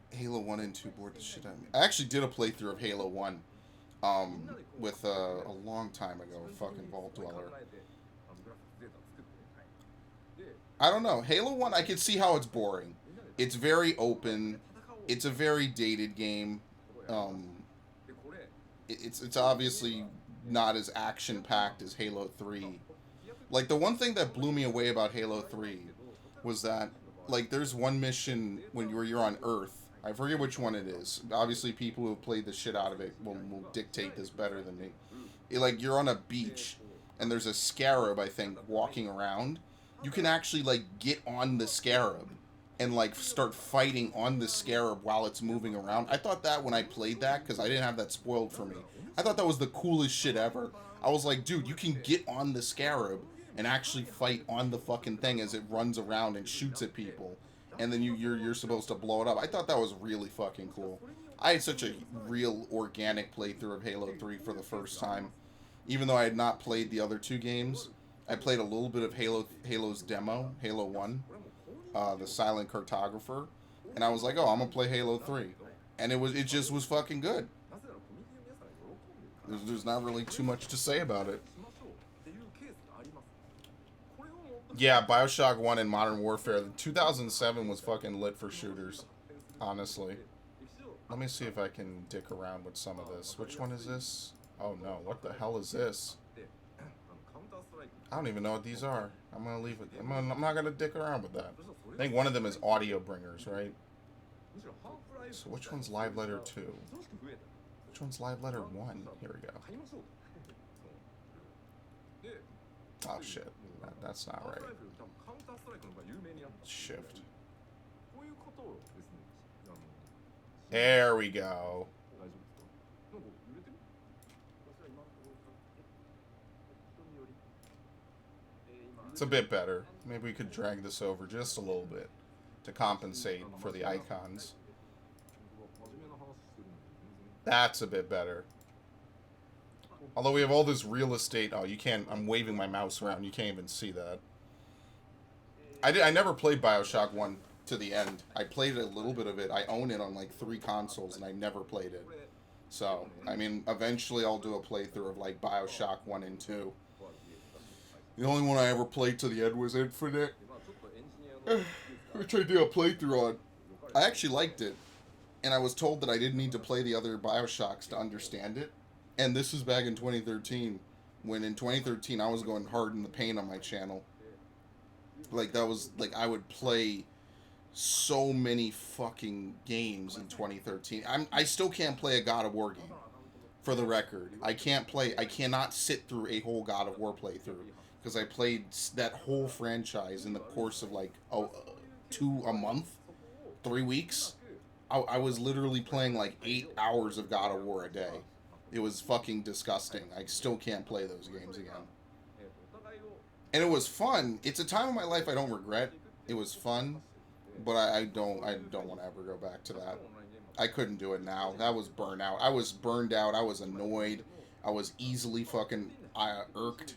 Halo 1 and 2 bored the shit out of me. I actually did a playthrough of Halo 1 with a long time ago, fucking Vault Dweller. I don't know. Halo 1, I can see how it's boring. It's very open. It's a very dated game. It's obviously not as action-packed as Halo 3. Like, the one thing that blew me away about Halo 3 was that, like, there's one mission when you're on Earth. I forget which one it is. Obviously, people who have played the shit out of it will dictate this better than me. Like, you're on a beach, and there's a scarab, I think, walking around. You can actually, like, get on the scarab and, like, start fighting on the scarab while it's moving around. I thought that when I played that, because I didn't have that spoiled for me, I thought that was the coolest shit ever. I was like, dude, you can get on the scarab and actually fight on the fucking thing as it runs around and shoots at people, and then you're supposed to blow it up. I thought that was really fucking cool. I had such a real organic playthrough of Halo 3 for the first time. Even though I had not played the other 2 games, I played a little bit of Halo's demo, Halo 1, the Silent Cartographer, and I was like, oh, I'm gonna play Halo 3. And it just was fucking good. There's not really too much to say about it. Yeah, Bioshock 1 and Modern Warfare. 2007 was fucking lit for shooters, honestly. Let me see if I can dick around with some of this. Which one is this? Oh no, what the hell is this? I don't even know what these are. I'm gonna leave it. I'm not gonna dick around with that. I think one of them is Audio Bringers, right? So which one's Live Letter 2? Which one's Live Letter 1? Here we go. Oh shit. That's not right. Shift. There we go. It's a bit better. Maybe we could drag this over just a little bit to compensate for the icons. That's a bit better. Although we have all this real estate. Oh, you can't. I'm waving my mouse around. You can't even see that. I never played Bioshock 1 to the end. I played a little bit of it. I own it on like 3 consoles, and I never played it. So, I mean, eventually I'll do a playthrough of like Bioshock 1 and 2. The only one I ever played to the end was Infinite, which I did a playthrough on. I actually liked it, and I was told that I didn't need to play the other Bioshocks to understand it. And this is back in 2013, when in 2013 I was going hard in the paint on my channel. Like, that was, like, I would play so many fucking games in 2013. I still can't play a God of War game, for the record. I cannot sit through a whole God of War playthrough, because I played that whole franchise in the course of, like, a month, 3 weeks. I was literally playing, like, 8 hours of God of War a day. It was fucking disgusting. I still can't play those games again. And it was fun. It's a time of my life I don't regret. It was fun, but I don't want to ever go back to that. I couldn't do it now. That was burnout. I was burned out. I was annoyed. I was easily fucking irked.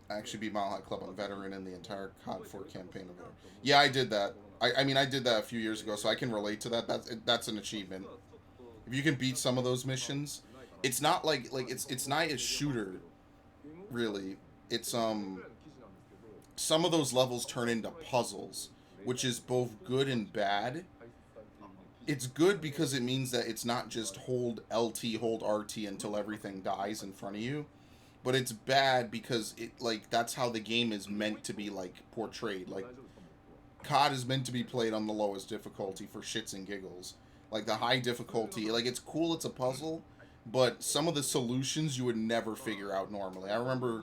I actually beat Mile High Club on Veteran in the entire COD 4 campaign of it. Yeah, I did that. I mean, I did that a few years ago, so I can relate to that. That's an achievement. If you can beat some of those missions, it's not like it's not a shooter, really. It's some of those levels turn into puzzles, which is both good and bad. It's good because it means that it's not just hold LT, hold RT until everything dies in front of you. But it's bad because that's how the game is meant to be portrayed. Like COD is meant to be played on the lowest difficulty for shits and giggles. Like the high difficulty, it's cool, it's a puzzle, but some of the solutions you would never figure out normally. I remember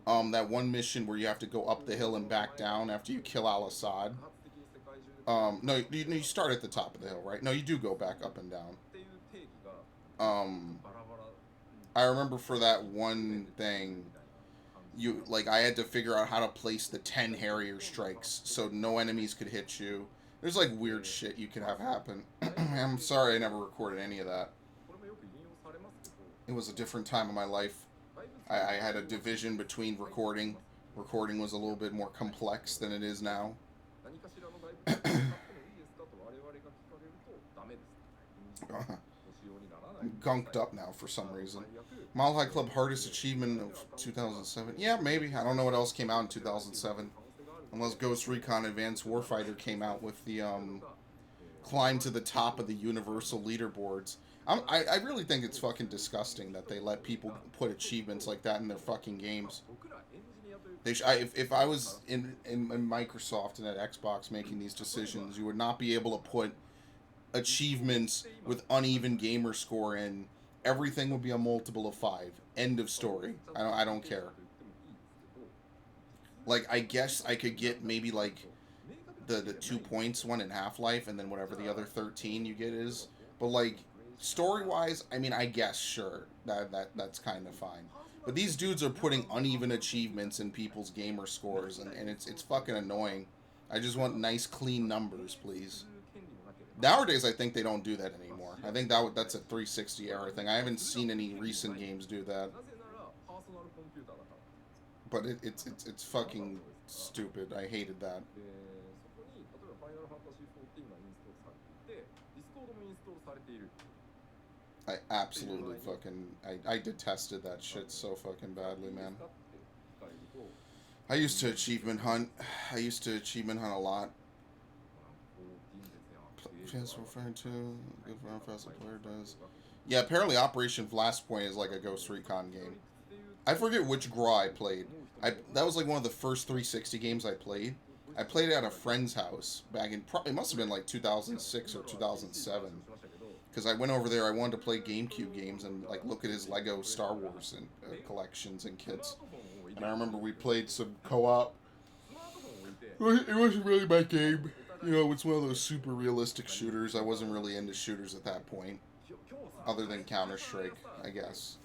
that one mission where you have to go up the hill and back down after you kill Al-Assad. No, you start at the top of the hill, right? No, you do go back up and down. I remember for that one thing, I had to figure out how to place the 10 Harrier strikes so no enemies could hit you. There's weird shit you can have happen. I'm sorry I never recorded any of that. It was a different time of my life. I had a division between recording. Recording was a little bit more complex than it is now. I'm gunked up now for some reason. Mile High Club hardest achievement of 2007. Yeah, maybe. I don't know what else came out in 2007. Unless Ghost Recon Advanced Warfighter came out with the climb to the top of the universal leaderboards. I really think it's fucking disgusting that they let people put achievements like that in their fucking games. If I was in Microsoft and at Xbox making these decisions, you would not be able to put achievements with uneven gamer score in. Everything would be a multiple of 5. End of story. I don't care. I guess I could get maybe the 2 points one in Half-Life and then whatever the other 13 you get is. But story-wise, I mean, I guess sure that's kind of fine. But these dudes are putting uneven achievements in people's gamer scores, and it's fucking annoying. I just want nice, clean numbers, please. Nowadays, I think they don't do that anymore. I think that's a 360 era thing. I haven't seen any recent games do that. But it's fucking stupid. I hated that. I absolutely fucking... I detested that shit so fucking badly, man. I used to achievement hunt. I used to achievement hunt a lot. Chance referring to if how fast the player does. Yeah, apparently Operation Flashpoint is like a Ghost Recon game. I forget which GRAW I played. That was one of the first 360 games I played. I played it at a friend's house back in it must have been 2006 or 2007. Because I went over there, I wanted to play GameCube games and look at his Lego Star Wars and collections and kits. And I remember we played some co-op. It wasn't really my game. It's one of those super realistic shooters. I wasn't really into shooters at that point. Other than Counter-Strike, I guess.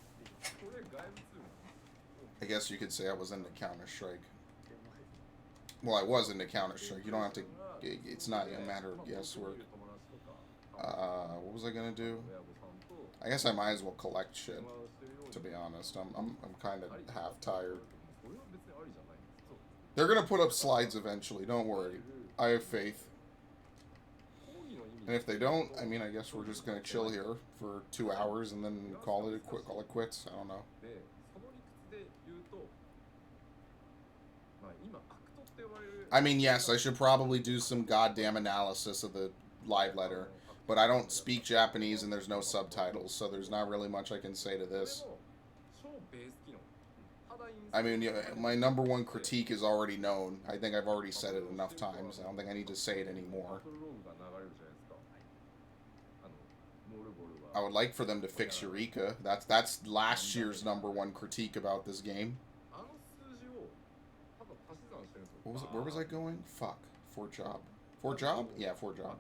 I guess you could say I was into Counter-Strike. Well, I was into Counter-Strike. You don't have to... It's not a matter of guesswork. What was I gonna do? I guess I might as well collect shit, to be honest. I'm kind of half tired. They're gonna put up slides eventually, don't worry. I have faith. And if they don't, I mean, I guess we're just gonna chill here for 2 hours and then call it quits. I don't know. I mean, yes, I should probably do some goddamn analysis of the live letter, but I don't speak Japanese and there's no subtitles, so there's not really much I can say to this. I mean, my number one critique is already known. I think I've already said it enough times. I don't think I need to say it anymore. I would like for them to fix Eureka. That's last year's number one critique about this game. What was it? Where was I going? Fuck. Fort Job. Fort Job? Yeah, Fort Job.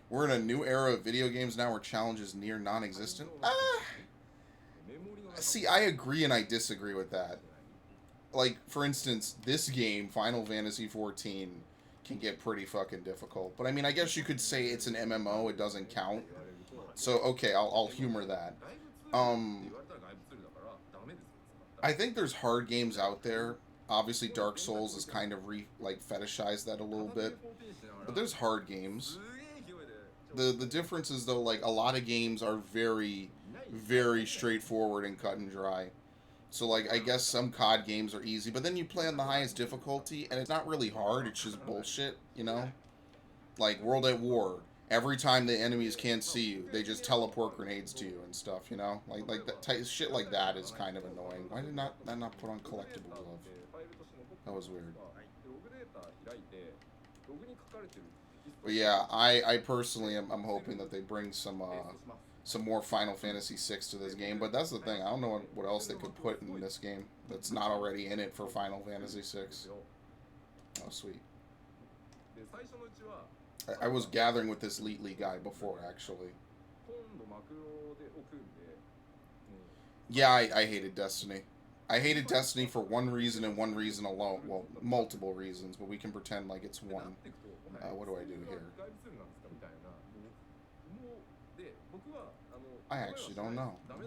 We're in a new era of video games now where challenge is near non-existent. See, I agree and I disagree with that. Like, for instance, this game, Final Fantasy XIV, can get pretty fucking difficult. But I mean, I guess you could say it's an MMO, it doesn't count. So, okay, I'll humor that. I think there's hard games out there. Obviously, Dark Souls has kind of fetishized that a little bit. But there's hard games. The difference is, though, like, a lot of games are very, very straightforward and cut and dry. So, like, I guess some COD games are easy, but then you play on the highest difficulty, and it's not really hard, it's just bullshit, you know? Like, World at War. Every time the enemies can't see you, they just teleport grenades to you and stuff, you know? Like that shit like that is kind of annoying. Why did that not put on collectible glove? That was weird. But yeah, I personally I'm hoping that they bring some more Final Fantasy VI to this game. But that's the thing. I don't know what else they could put in this game that's not already in it for Final Fantasy VI. Oh, sweet. I was gathering with this Leetly guy before, actually. Yeah, I hated Destiny. I hated Destiny for one reason and one reason alone. Well, multiple reasons, but we can pretend like it's one. What do I do here? I actually don't know. What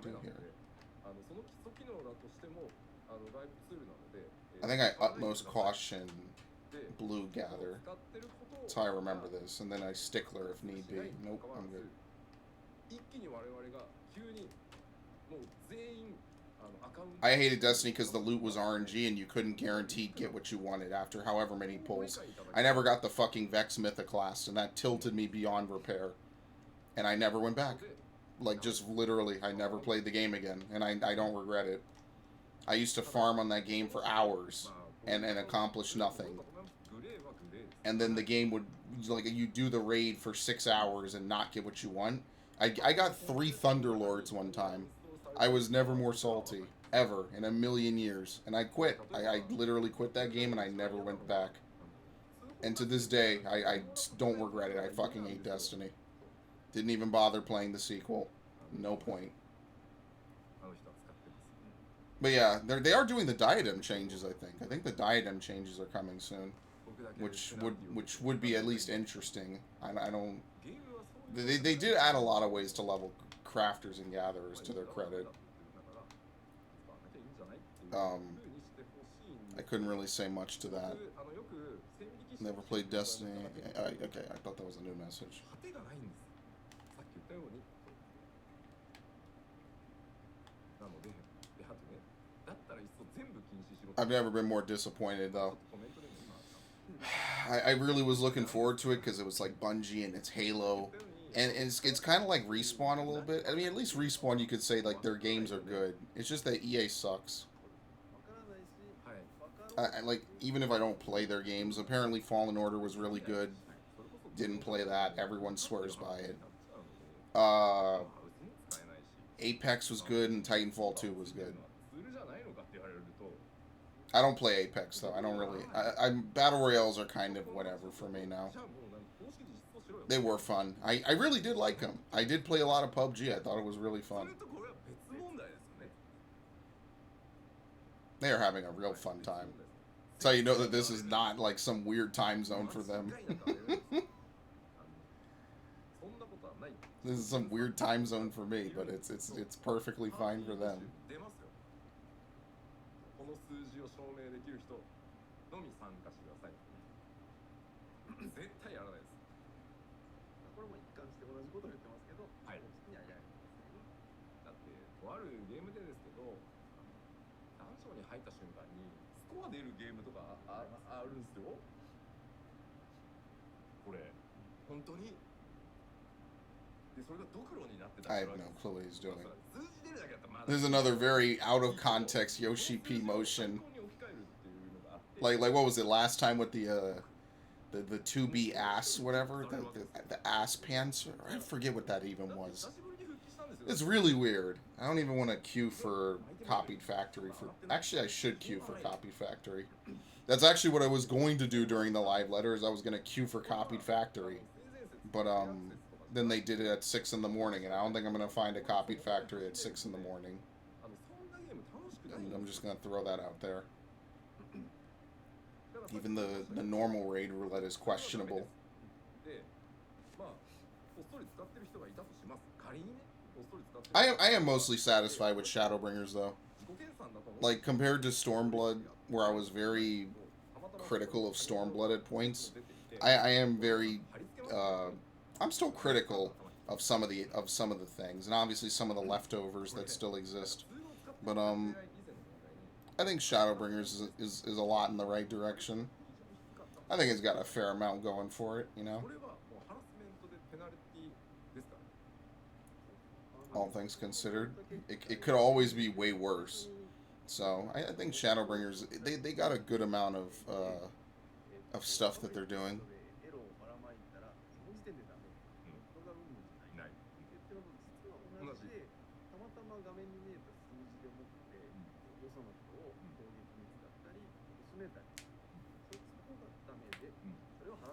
do I do here? I think I utmost caution blue gather. That's how I remember this. And then I stickler if need be. Nope, I'm good. I hated Destiny because the loot was RNG and you couldn't guaranteed get what you wanted after however many pulls. I never got the fucking Vex Mythoclast, and that tilted me beyond repair. And I never went back. Like, just literally, I never played the game again, and I don't regret it. I used to farm on that game for hours and accomplish nothing. And then the game would, like, you do the raid for 6 hours and not get what you want. I got 3 Thunderlords one time. I was never more salty, ever, in a million years. And I quit. I literally quit that game and I never went back. And to this day, I don't regret it. I fucking hate Destiny. Didn't even bother playing the sequel. No point. But yeah, they are doing the diadem changes, I think. I think the diadem changes are coming soon. Which would be at least interesting. I don't... They did add a lot of ways to level crafters and gatherers, to their credit. I couldn't really say much to that. Never played Destiny. Okay, I thought that was a new message. I've never been more disappointed, though. I really was looking forward to it because it was like Bungie and it's Halo. And it's kind of like Respawn a little bit. I mean, at least Respawn, you could say, like, their games are good. It's just that EA sucks. Like, even if I don't play their games, apparently Fallen Order was really good. Didn't play that. Everyone swears by it. Apex was good, and Titanfall 2 was good. I don't play Apex, though. I don't really... Battle Royales are kind of whatever for me now. They were fun. I really did like them. I did play a lot of PUBG. I thought it was really fun. They are having a real fun time. That's how you know that this is not like some weird time zone for them. This is some weird time zone for me, but it's perfectly fine for them. I have no clue what he's doing. There's another very out of context Yoshi P motion. Like what was it last time with the 2B ass whatever, the ass pants? I forget what that even was. It's really weird. I don't even want to queue for Copied Factory for. Actually, I should queue for Copied Factory. That's actually what I was going to do during the live letter. Is I was going to queue for Copied Factory, but then they did it at 6 in the morning, and I don't think I'm gonna find a copied factory at 6 in the morning. I'm just gonna throw that out there. Even the normal raid roulette is questionable. I am mostly satisfied with Shadowbringers though. Like compared to Stormblood, where I was very critical of Stormblood at points, I am very I'm still critical of some of the things, and obviously some of the leftovers that still exist. But I think Shadowbringers is a lot in the right direction. I think it's got a fair amount going for it, you know. All things considered, it could always be way worse. So I think Shadowbringers they got a good amount of stuff that they're doing.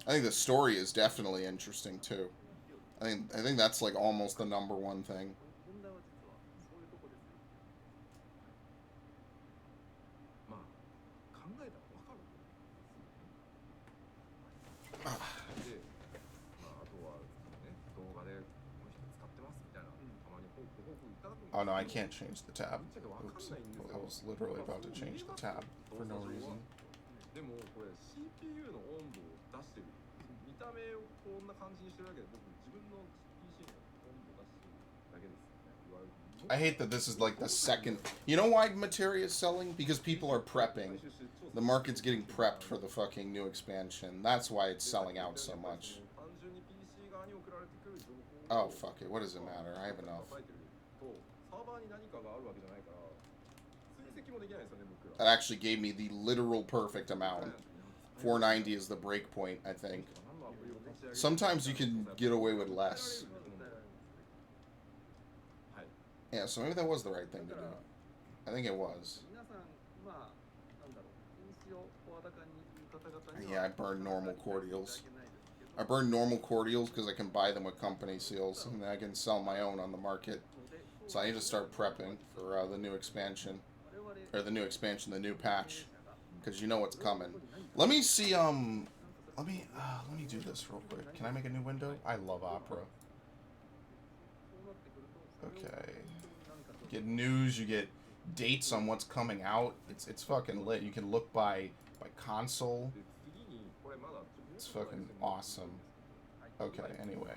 I think the story is definitely interesting too. I think that's like almost the number one thing. Oh no, I can't change the tab. Oops. I was literally about to change the tab for no reason. I hate that this is like the second... You know why Materia is selling? Because people are prepping. The market's getting prepped for the fucking new expansion. That's why it's selling out so much. Oh, fuck it. What does it matter? I have enough. That actually gave me the literal perfect amount. 490 is the break point, I think. Sometimes you can get away with less. Yeah, so maybe that was the right thing to do. I think it was. Yeah, I burned normal cordials. I burned normal cordials because I can buy them with company seals, and then I can sell my own on the market. So I need to start prepping for the new expansion. Or the new expansion, the new patch. Because you know what's coming. Let me see, let me do this real quick. Can I make a new window? I love Opera. Okay. You get news, you get dates on what's coming out. It's fucking lit. You can look by console. It's fucking awesome. Okay, anyway.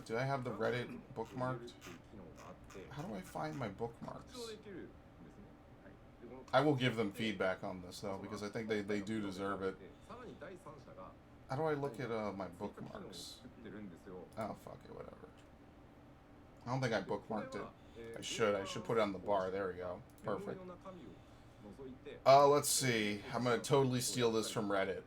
Do I have the Reddit bookmarked? How do I find my bookmarks? I will give them feedback on this, though, because I think they do deserve it. How do I look at my bookmarks? Oh, fuck it, whatever. I don't think I bookmarked it. I should put it on the bar. There we go. Perfect. Let's see. I'm going to totally steal this from Reddit.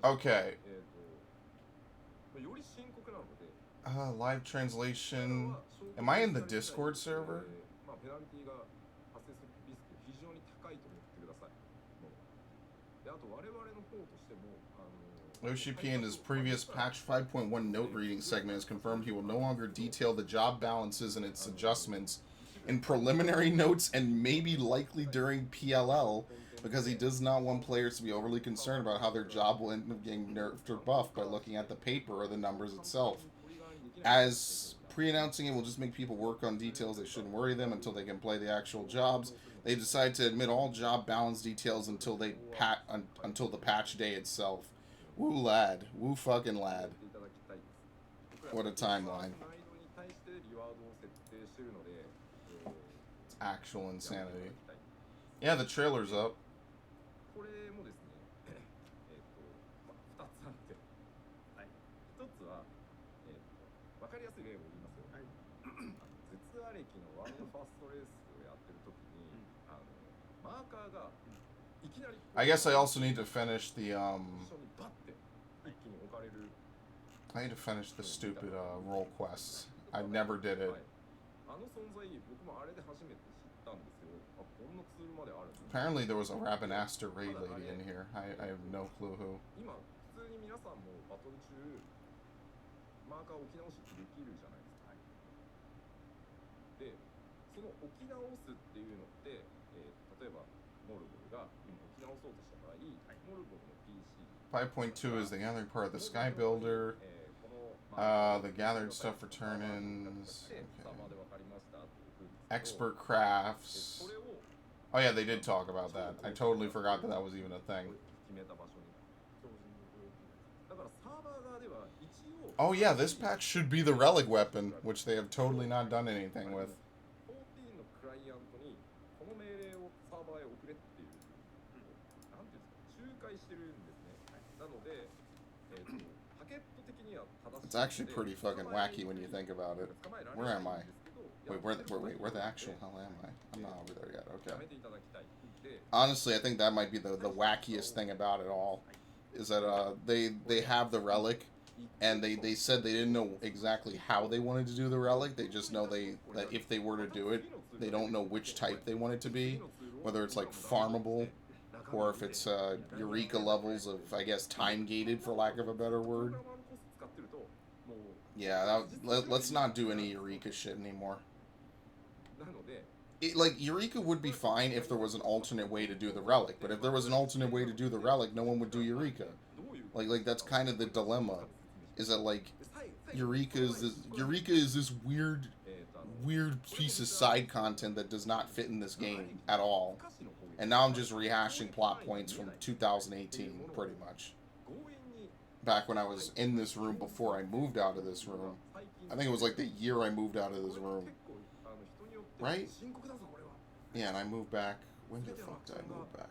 Okay. Live translation. Am I in the Discord server? OCP in his previous patch 5.1 note reading segment has confirmed he will no longer detail the job balances and its adjustments in preliminary notes and maybe likely during PLL, because he does not want players to be overly concerned about how their job will end up getting nerfed or buffed by looking at the paper or the numbers itself. As pre-announcing it will just make people work on details that shouldn't worry them until they can play the actual jobs. They decide to admit all job balance details until the patch day itself. Woo lad. Woo fucking lad. What a timeline. It's actual insanity. Yeah, the trailer's up. I guess I also need to finish the I need to finish the stupid role quests. I never did it. Apparently there was a Rabinaster raid lady in here. I have no clue who. 今普通に皆さんもバトル中マーカーを置き直しってできるじゃないですか。で、その置き直すっていうのって、例えばモルボルが今置き直そうとした場合、モルボルの PC 5.2 is the gathering part of the Sky Builder. The gathered stuff for turn-ins. Okay. Expert crafts. Oh yeah, they did talk about that. I totally forgot that that was even a thing. Oh yeah, this patch should be the relic weapon, which they have totally not done anything with. It's actually pretty fucking wacky when you think about it. Where am I? Wait, where the actual hell am I? I'm not over there yet. Okay. Honestly, I think that might be the wackiest thing about it all, is that they have the relic, and they said they didn't know exactly how they wanted to do the relic. They just know that if they were to do it, they don't know which type they want it to be, whether it's like farmable, or if it's Eureka levels of, I guess, time gated, for lack of a better word. Yeah, let's not do any Eureka shit anymore. Like, Eureka would be fine if there was an alternate way to do the relic, but if there was an alternate way to do the relic, no one would do Eureka. Like that's kind of the dilemma, is that, like, Eureka is this weird piece of side content that does not fit in this game at all. And now I'm just rehashing plot points from 2018, pretty much. Back when I was in this room before I moved out of this room. I think it was like the year I moved out of this room. Right? Yeah, and I moved back. When the fuck did I move back?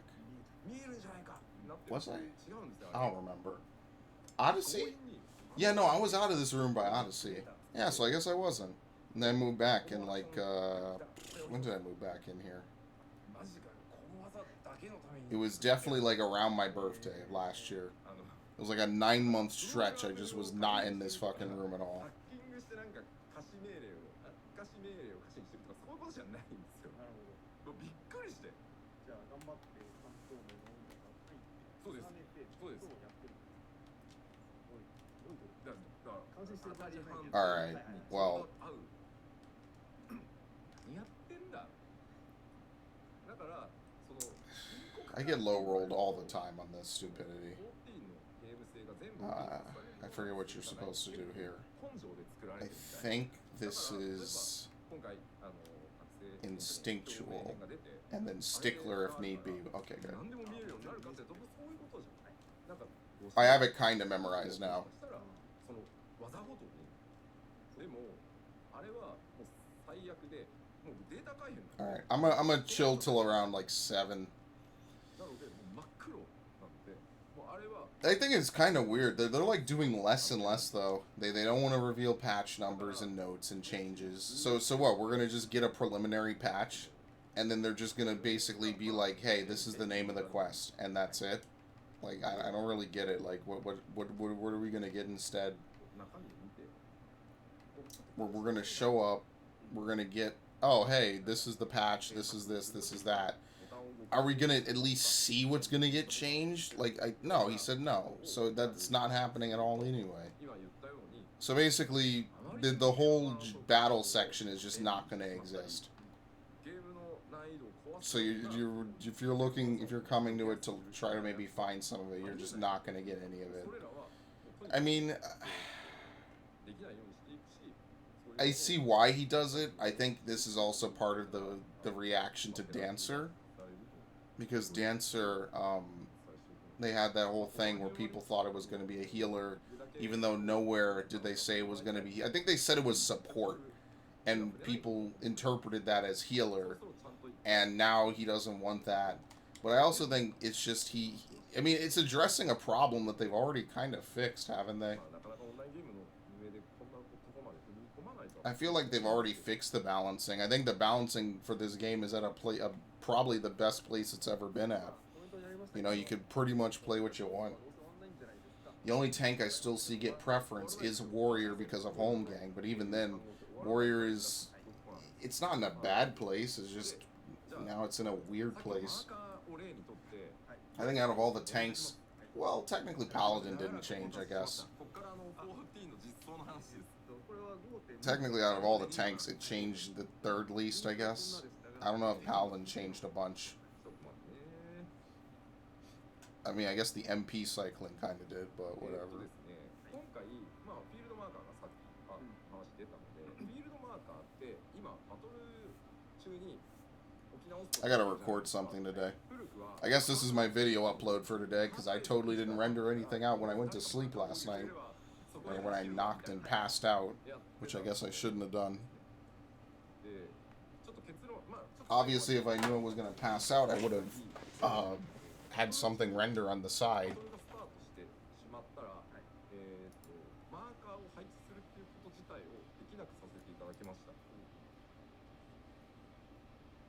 Was I? I don't remember. Odyssey? Yeah, no, I was out of this room by Odyssey. Yeah, so I guess I wasn't. And then I moved back in, like, when did I move back in here? It was definitely, like, around my birthday last year. It was like a 9-month stretch. I just was not in this fucking room at all. Alright, well, I get low rolled all the time on this stupidity. I forget what you're supposed to do here. I think this is instinctual, and then stickler if need be. Okay, good. I have it kind of memorized now. Alright, I'm gonna chill till around like 7. I think it's kind of weird. They're like doing less and less though. They don't want to reveal patch numbers and notes and changes. So what? We're gonna just get a preliminary patch, and then they're just gonna basically be like, "Hey, this is the name of the quest," and that's it. Like, I don't really get it. Like, what are we gonna get instead? We're gonna show up. We're gonna get, oh hey, this is the patch. This is this. This is that. Are we gonna at least see what's gonna get changed? Like, no, he said no. So that's not happening at all anyway. So basically, the whole battle section is just not gonna exist. So if you're coming to it to try to maybe find some of it, you're just not gonna get any of it. I mean, I see why he does it. I think this is also part of the reaction to Dancer. Because Dancer, they had that whole thing where people thought it was going to be a healer, even though nowhere did they say it was going to be. I think they said it was support, and people interpreted that as healer, and now he doesn't want that. But I also think it's just I mean, it's addressing a problem that they've already kind of fixed, haven't they? I feel like they've already fixed the balancing. I think the balancing for this game is at probably the best place it's ever been at. You know, you could pretty much play what you want. The only tank I still see get preference is Warrior because of Home Gang, but even then, Warrior it's not in a bad place, it's just now. It's in a weird さっきのマー place. カーを例にとって I think out of all the tanks, well, technically Paladin didn't change, I guess. ここから14の実装の話です。 Technically, out of all the tanks, it changed the third least, I guess. I don't know if Paladin changed a bunch. ちょっと待ってね。 I mean, I guess the MP cycling kind of did, but で whatever. すね、今回、まあ、フィールドマーカーがさっき話出たので、フィールドマーカーって今バトル中に置き直すこと I gotta record something today. 古くは I guess this is my video upload for today, because I totally didn't render anything out when I went to sleep last night. Or when I knocked and passed out, which I guess I shouldn't have done. でちょっと結論、まあ、ちょっと Obviously, if I knew I was gonna pass out, I would have had something render on the side. それがスタートしてしまったら、マーカーを配置するっていうこと自体をできなくさせていただきました。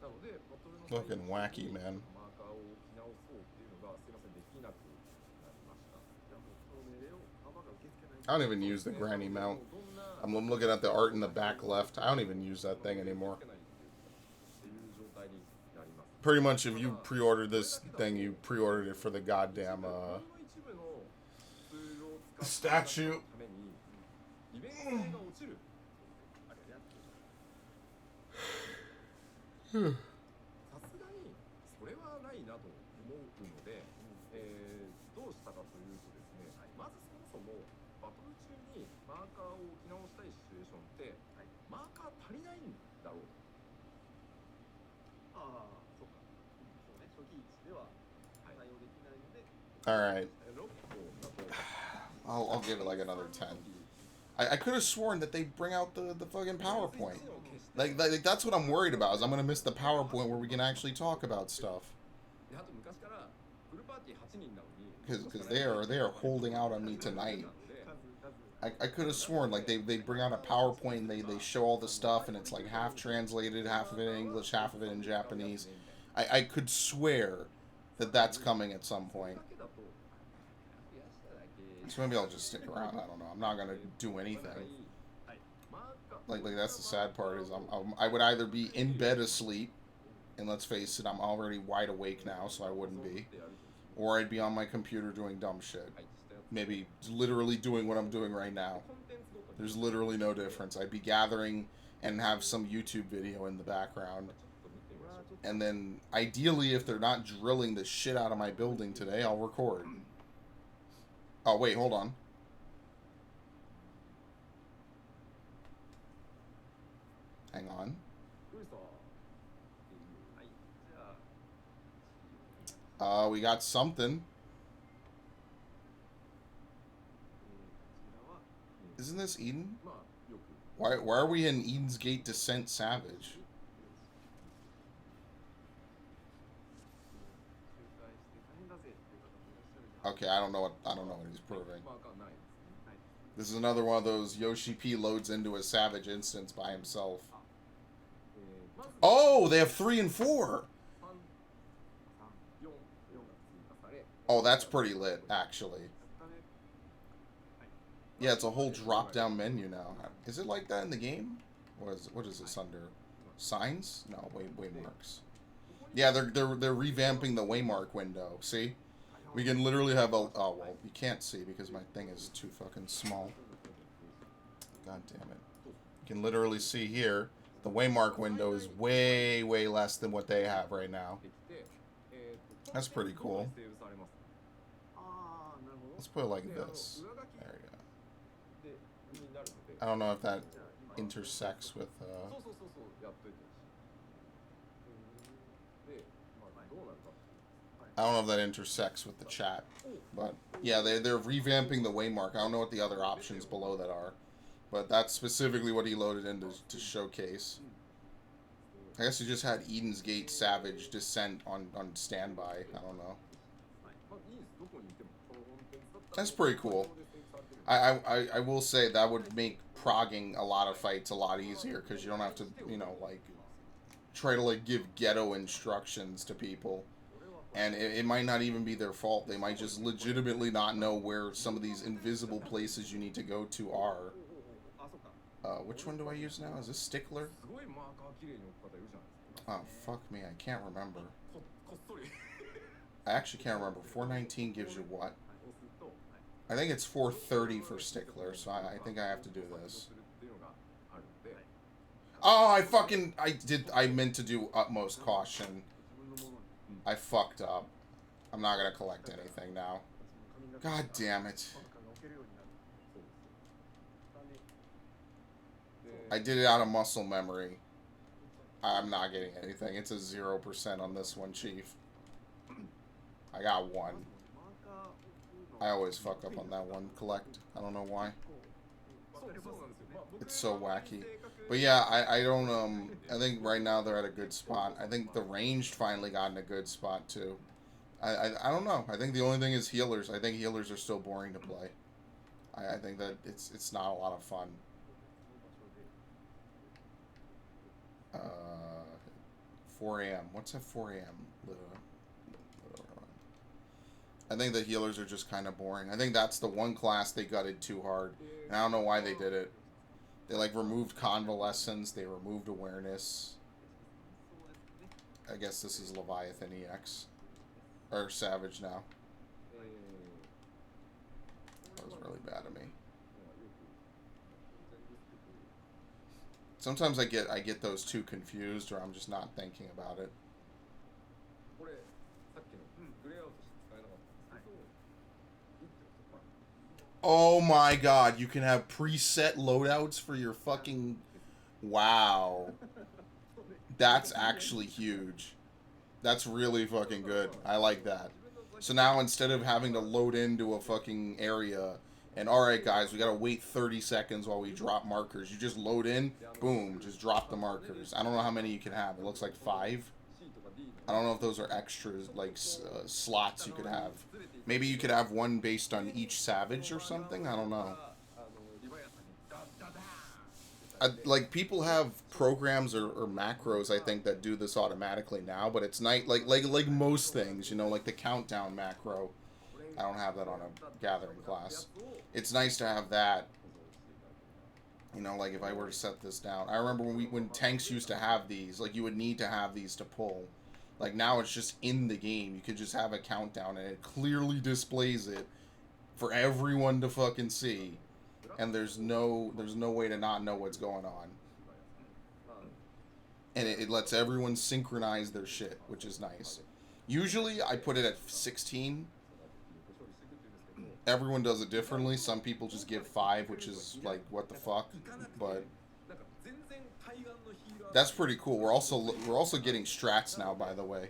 なので、バトルの最中 Fucking に wacky, man. マーカーを置き直そうっていうのがすいませんできなくなりました。いやもうその命令をアバが受け付けない。 I don't even use the granny mount. I'm looking at the art in the back left. I don't even use that thing anymore. Pretty much, if you pre-ordered this thing, you pre-ordered it for the goddamn statue. さすがにそれはないなと思うので、どうしたかというとですね、まずそもそもバトル中にマーカーを置き直したいシチュエーションって、マーカー足りないんだろうと。ああ、そうか。そうね、初期位置では対応できないので、Alright. 6個だと I'll give it like another 10. I could have sworn that they bring out the fucking PowerPoint. Like, that's what I'm worried about, is I'm gonna miss the PowerPoint where we can actually talk about stuff. であと昔からフルパーティー8人なのに、 Because they are holding out on me tonight. I could have sworn, like, they bring out a PowerPoint and they show all the stuff and it's like half translated, half of it in English, half of it in Japanese. I could swear that that's coming at some point. So maybe I'll just stick around. I don't know. I'm not gonna do anything. Like that's the sad part, is I would either be in bed asleep, and let's face it, I'm already wide awake now, so I wouldn't be, or I'd be on my computer doing dumb shit. Maybe literally doing what I'm doing right now. There's literally no difference. I'd be gathering and have some YouTube video in the background. And then, ideally, if they're not drilling the shit out of my building today, I'll record. Oh, wait, hold on. Hang on. We got something. Isn't this Eden? Why are we in Eden's Gate Descent Savage? Okay, I don't know what he's proving. This is another one of those Yoshi P loads into a Savage instance by himself. Oh, they have 3 and 4. Oh, that's pretty lit, actually. Yeah, it's a whole drop-down menu now. Is it like that in the game? What is this under? Signs? No, waymarks. Yeah, they're revamping the waymark window. See? We can literally have a... Oh, well, you can't see because my thing is too fucking small. God damn it. You can literally see here, the waymark window is way, way less than what they have right now. That's pretty cool. Let's put it like this. There you go. I don't know if that intersects with... I don't know if that intersects with the chat, but yeah, they're revamping the waymark. I don't know what the other options below that are, but that's specifically what he loaded in to showcase. I guess he just had Eden's Gate Savage Descent on standby. I don't know. That's pretty cool. I will say that would make progging a lot of fights a lot easier, because you don't have to, you know, like, try to, like, give ghetto instructions to people. And it might not even be their fault. They might just legitimately not know where some of these invisible places you need to go to are. Which one do I use now? Is this Stickler? Oh, fuck me. I can't remember. こっそり I actually can't remember. 419 gives you what? 押すと、 I think it's 430 for Stickler, so I think I have to do this. っていうのがあるので、 Oh, I meant to do utmost caution. I fucked up. I'm not gonna collect anything now. God damn it. I did it out of muscle memory. I'm not getting anything. It's a 0% on this one, Chief. I got one. I always fuck up on that one. Collect. I don't know why. It's so wacky. But yeah, I don't, I think right now they're at a good spot. I think the ranged finally got in a good spot, too. I don't know. I think the only thing is healers. I think healers are still boring to play. I think that it's not a lot of fun. 4 a.m. What's at 4 a.m.? I think the healers are just kind of boring. I think that's the one class they gutted too hard. And I don't know why they did it. They, like, removed convalescence. They removed awareness. I guess this is Leviathan EX. Or Savage now. That was really bad of me. Sometimes I get those two confused, or I'm just not thinking about it. これさっきのグレーアウトしか使えなかったんですけど、 Oh my god, you can have preset loadouts for your fucking... Wow. That's actually huge. That's really fucking good. I like that. So now instead of having to load into a fucking area and, alright guys, we gotta wait 30 seconds while we drop markers, you just load in, boom, just drop the markers. I don't know how many you can have. It looks like 5. I don't know if those are extras, like, slots you could have. Maybe you could have one based on each Savage or something? I don't know. Like, people have programs or macros, I think, that do this automatically now, but it's not, like most things, you know, like the countdown macro. I don't have that on a gathering class. It's nice to have that. You know, like if I were to set this down. I remember when tanks used to have these, like you would need to have these to pull. Like now it's just in the game. You could just have a countdown and it clearly displays it for everyone to fucking see. And there's no way to not know what's going on. And it lets everyone synchronize their shit, which is nice. Usually I put it at 16. Everyone does it differently. Some people just give 5, which is like, what the fuck? But that's pretty cool. We're also getting strats now, by the way.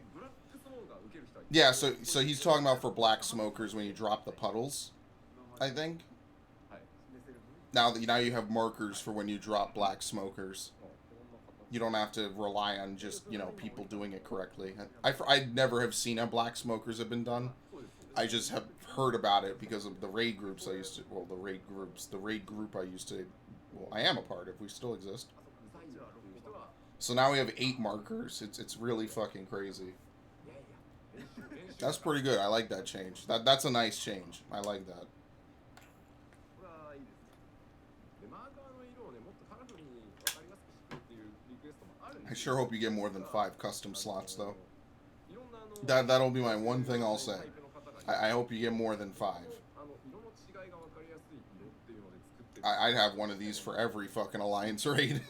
Yeah, so he's talking about for black smokers when you drop the puddles, I think. Now you have markers for when you drop black smokers. You don't have to rely on just, you know, people doing it correctly. I never have seen how black smokers have been done. I just have heard about it because of the raid groups I used to, well, the raid group I used to, well, I am a part of, we still exist. So now we have 8 markers. It's really fucking crazy. That's pretty good. I like that change. That's a nice change. I like that. I sure hope you get more than 5 custom slots, though. That'll be my one thing I'll say. I hope you get more than 5. I'd have one of these for every fucking Alliance raid.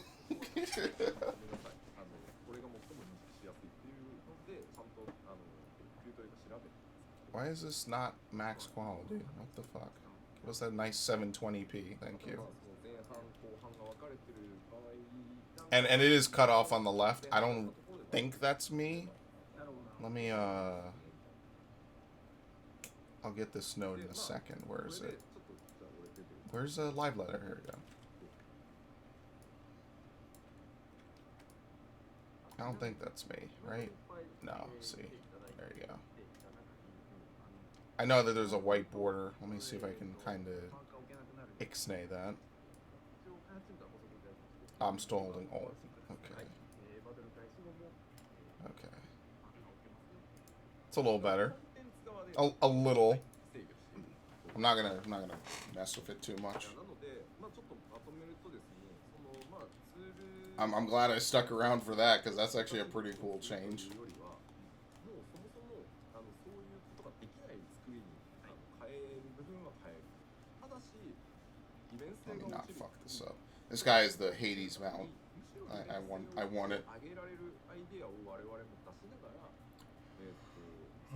Why is this not max quality? What the fuck? Give us that nice 720p. Thank you. And it is cut off on the left. I don't think that's me. Let me, I'll get this note in a second. Where is it? Where's the live letter? Here we go. I don't think that's me, right? No, see. There you go. I know that there's a white border. Let me see if I can kind of ixnay that. I'm still holding alt. Okay. Okay. It's a little better. A little. I'm not gonna mess with it too much. I'm glad I stuck around for that because that's actually a pretty cool change. よりはもうそもそもそういうことができない作りに変える部分は変える。ただし利便 Let 性 me が not 落ちる fuck this up. This guy is the Hades mount. むしろ I want it. 上げられるアイデアを我々も出しながら、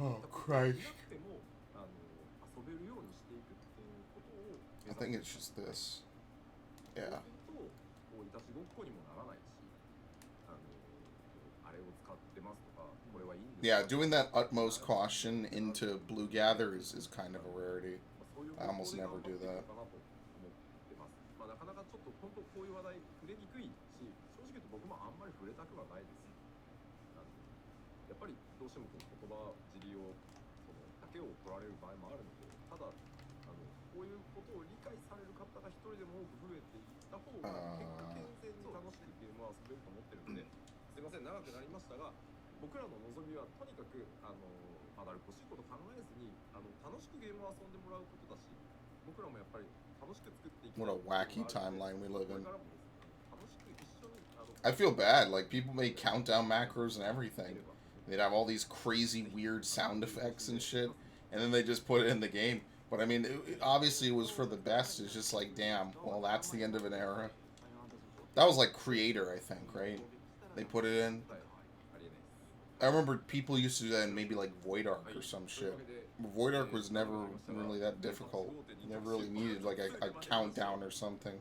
Oh な Christ. くても遊べるようにしていくっていうことを I think it's just this. Yeah. そうするといたしごっこにもならないし、あれを使ってますとか、これはいいんですか Yeah, doing that utmost caution into Blue Gather is kind of a rarity. そういう I almost never do that. かなと思ってます。なかなかちょっと本当こういう話題触れにくいし、正直言うと僕もあんまり触れたくはないです。やっぱりどうしてもこう言葉尻をだけを取られる場合もあるので、ただこういうことを理解される方が一人でも多く増えていった方が結果健全に楽しくゲームは遊べると思ってるので、すいません長くなりましたが、僕らの望みはとにかくまだ欲しいこと考えずに楽しくゲームを遊んでもらうことだし、僕らもやっぱり楽しく作っていきたい。 What a wacky timeline we live in. これからもですね、楽しく一緒にI feel bad. Like, people make countdown macros and everything. They'd have all these crazy, weird sound effects and shit, and then they just put it in the game. But, I mean, obviously it was for the best. It's just like, damn, well, that's the end of an era. That was like Creator, I think, right? They put it in. I remember people used to do that in maybe like Void Arc or some shit. Void Arc was never really that difficult. You never really needed like a countdown or something.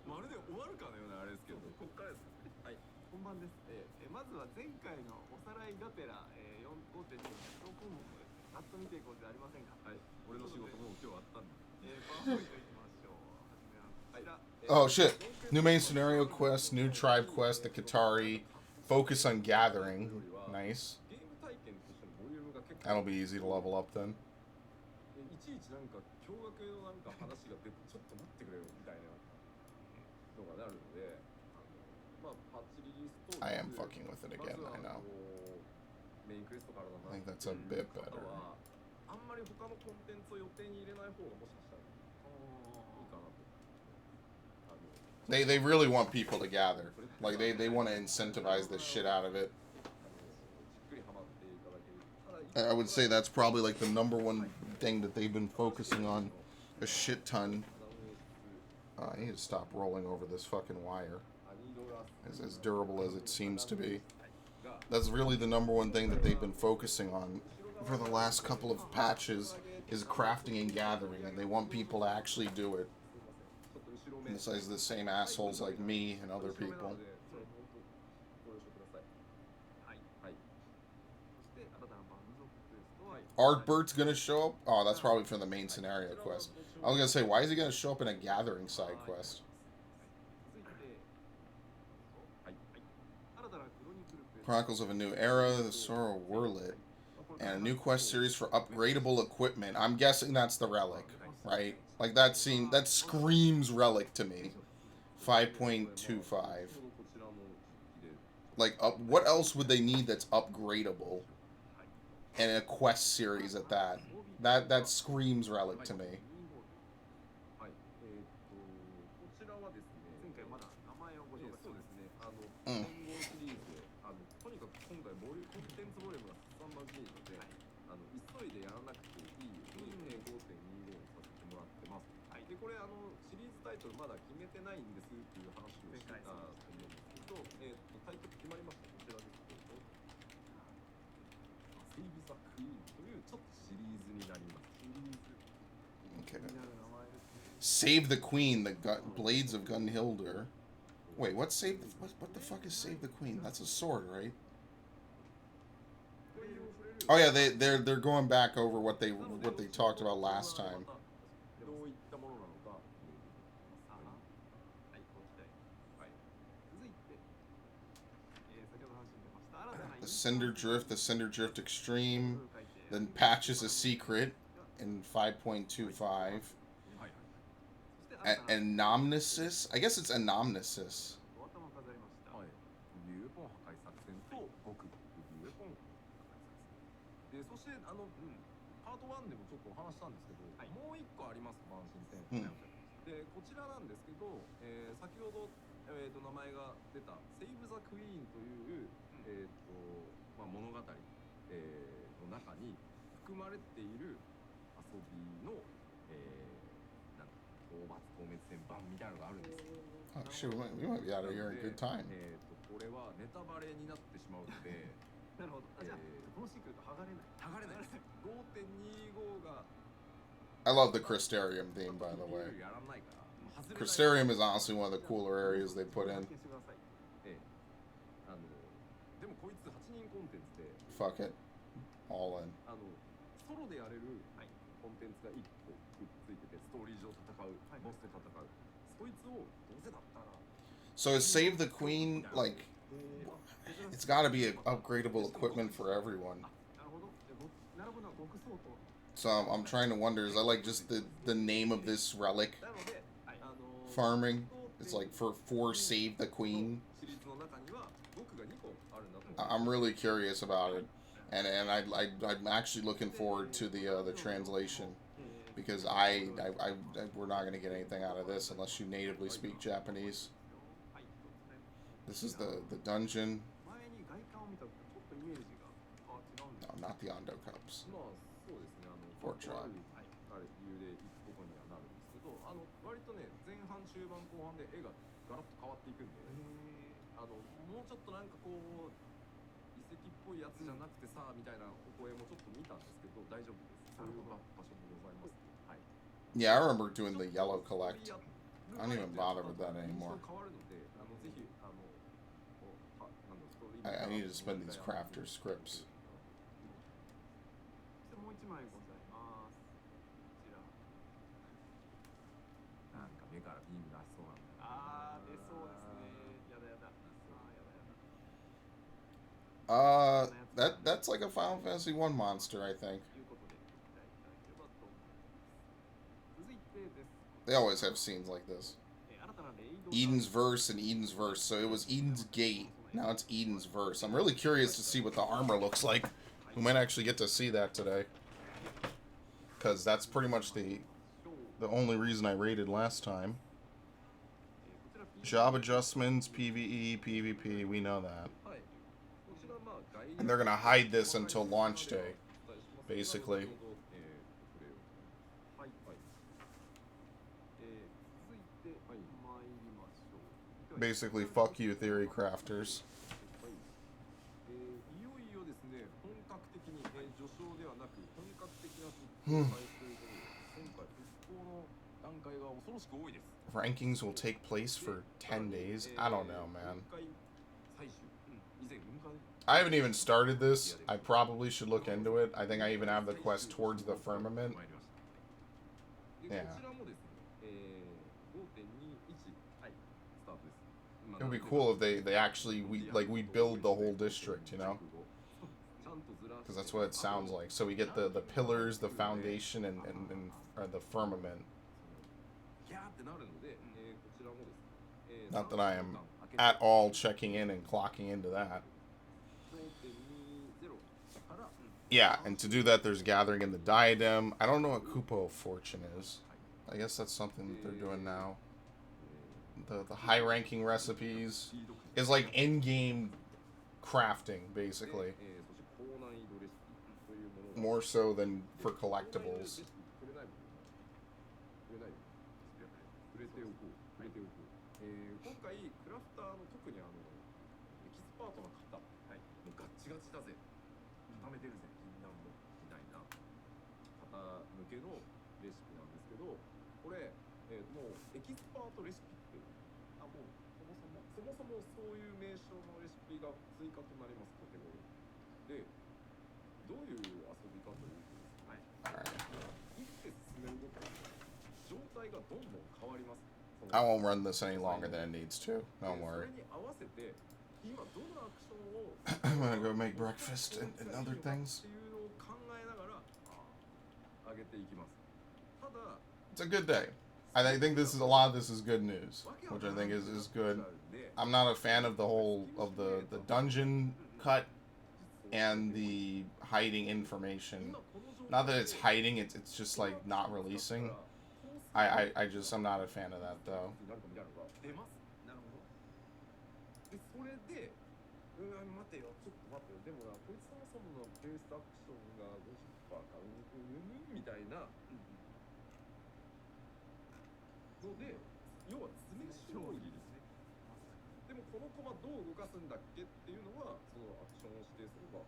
まるで終わるかのようなあれですけど、ここからですね。はい、本番です。まずは前回のおさらいがてら、5.2の小項目をですね、ざっと見ていこうじゃありませんか。はい、俺の仕事もう今日あったんで。パワーポイントいきましょう。はじめはこちら。 Oh shit. New main scenario quest, new tribe quest, the Qatari. Focus on gathering. Nice. ゲーム体験としてのボリュームが結構 That'll be easy to level up then. いちいちなんか驚愕のなんか話が出てちょっと待ってくれよみたいなのがなるので、まあパッチリリースと I am fucking with it again, I know. メインクエストからだな I think that's a bit better. はあんまり他のコンテンツを予定に入れない方がもしかしたらいいかなと。They really want people to gather. Like, they want to incentivize the shit out of it. I would say that's probably like the number one thing that they've been focusing on a shit ton. I need to stop rolling over this fucking wire. As durable as it seems to be. That's really the number one thing that they've been focusing on for the last couple of patches is crafting and gathering, and they want people to actually do it. Besides the same assholes like me and other people. Artbert's gonna show up? Oh, that's probably for the main scenario quest. I was gonna say, why is he gonna show up in a gathering side quest? Chronicles of a New Era, the Sorrow Wurlit, and a new quest series for upgradable equipment. I'm guessing that's the Relic, right? Like, that screams Relic to me. 5.25. Like, what else would they need that's upgradable? And a quest series at that. That screams Relic to me. Mm. Okay. Save the Queen, the Blades of Gunhildr. Wait, what the fuck is Save the Queen? That's a sword, right? Oh yeah, they're going back over what they talked about last time. The Cinder Drift Extreme, then Patches a Secret in 5.25. Anomnesis? I guess it's Anomnesis. 名前が出た「セイブ・ザ・クイーン」という、まあ、物語、の中に含まれている遊びの、なんか討伐討滅戦版みたいなのがあるんですよ。Oh, shoot, we might be out of here in good time. これはネタバレになってしまうのでなるほど。じゃあ、このシークレット剥がれない。剥がれないです。5.25 が I love the Crystarium theme, by the way. やらないからもう外れない。 Crystarium is honestly one of the cooler areas they put in. してください。でもこいつ8人コンテンツで Fuck it. All in. ソロでやれるコンテンツが1個くっついてて、ストーリー上戦う、ボスと戦う、そいつをどうせだったら So is Save the Queen, like, it's gotta be upgradable equipment for everyone. なるほど。並ぶのは極相当。 So I'm trying to wonder, is that like just the name of this relic? なので、Farming? It's like for Save the Queen? シリーズの中には僕が2個あるんだと思う。 I'm really curious about it. And I'm actually looking forward to the translation. Because we're not going to get anything out of this unless you natively speak Japanese. はい、そうですね。 This is the dungeon. 前に外観を見たとちょっとイメージが違うんです。 No, not the Ondo Cups. まあそうですね、フォーチュンある理由で行くことにはなるんですけど、割とね、前半、中盤、後半で絵がガラッと変わっていくんで、もうちょっとなんかこう、遺跡っぽいやつじゃなくてさ、みたいなお声もちょっと見たんですけど、大丈夫です。そういう場所もございます。はい。 Yeah, I remember doing the yellow collect. I don't even bother with that anymore. 変わるので、ぜひ、I need to spend these crafter scripts. もう一枚ございます。こちら。なんか目からビーム出しそうなんだよ。出そうですね。やだやだ。やだやだ。That's like a Final Fantasy 1 monster, I think. ということで、期待いただければと思います。続いてです。 They always have scenes like this. 新たなレイド Eden's Verse and Eden's Verse. So it was Eden's Gate. Now it's Eden's Verse. I'm really curious to see what the armor looks like. We might actually get to see that today. Because that's pretty much the only reason I raided last time. Job adjustments, PvE, PvP, we know that. And they're going to hide this until launch day, basically. はい、続いて参りましょう。 Basically, fuck you, theory crafters. いよいよですね、本格的に、序章ではなく本格的な復興開始ということで、今回復興の段階が恐ろしく多いです。 Rankings will take place for 10 days. I don't know, man. 以前雲海 I haven't even started this. I probably should look into it. I think I even have the quest towards the firmament. 参りました。で Yeah. こちらもですね、5.21、はい、スタートです。 It would be cool if they actually we build the whole district, you know? Because that's what it sounds like. So we get the pillars, the foundation, and the firmament. ギャーってなるので、こちらもですね、 Not that I am at all checking in and clocking into that. 5.20 から、 Yeah, and to do that, there's gathering in the diadem. I don't know what Kupo of Fortune is. I guess that's something that they're doing now. The high-ranking recipes is like in-game crafting, basically. そして高難易度レシピというものが More so than for collectibles. 触れない触れない触れておこう触れておこう、今回クラフターの特にエキスパートの方、はい、もうガッチガチだぜ固めてるぜ禁断もみたいな方向けのレシピなんですけど、これ、もうエキスパートレシピってもうそもそもそういう名称のレシピが追加となりますカテゴリーで、どういう遊びかというとですね、Alright. 生きて進めるごとに状態がどんどん変わります。 I won't run this any longer than it needs to. Don't そ worry. れに合わせて今どのアクションを I'm gonna go make breakfast and other っ things. ていうのを考えながら上げていきます。ただ It's a good day. I think this is a lot of this is good news, which I think is good. I'm not a fan of the whole of the dungeon cut and the hiding information. Not that it's hiding, it's just like not releasing. I'm not a fan of that though. になるかみたいなのが出ます。なるほど。待てよ、ちょっと待ってよ、でもな、こいつのそのベースアクションが50%か、みたいなので、要は詰め将棋ですね。でもこの駒どう動かすんだっけっていうのは、そのアクションを指定すれば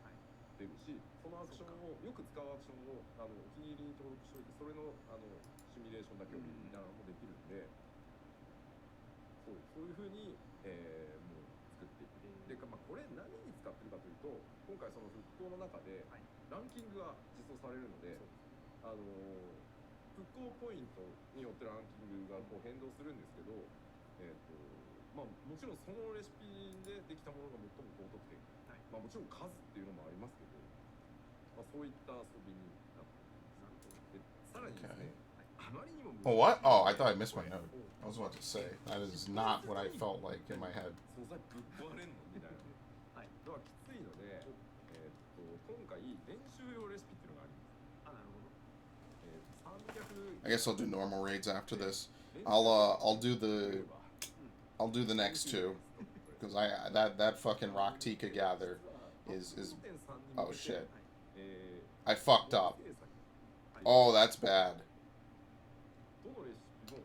出るし、そのアクションをよく使うアクションをお気に入りに登録しておいて、それのシミュレーションだけを見るみたいなのもできるんで、そういうふうに、もう作っていく。で、まあ、これ何に使ってるかというと、今回その復興の中でランキングが実装されるので、復興ポイントによってランキングがこう変動するんですけど、まあ、もちろんそのレシピでできたものが最も高得点、まあ、もちろん数っていうのもありますけど、まあ、そういった遊びになっています。でさらにですね、あまりにも Oh, what? Oh, I thought I missed my note. I was about to say. That is not what I felt like in my head. 素材ぶっ壊れんのみたいなのはきついので、今回練習用レシピっていうのがあります。300 I guess I'll do normal raids after this. I'll do the next two because that fucking Rock Tika gather is oh shit. I fucked up. Oh, that's bad.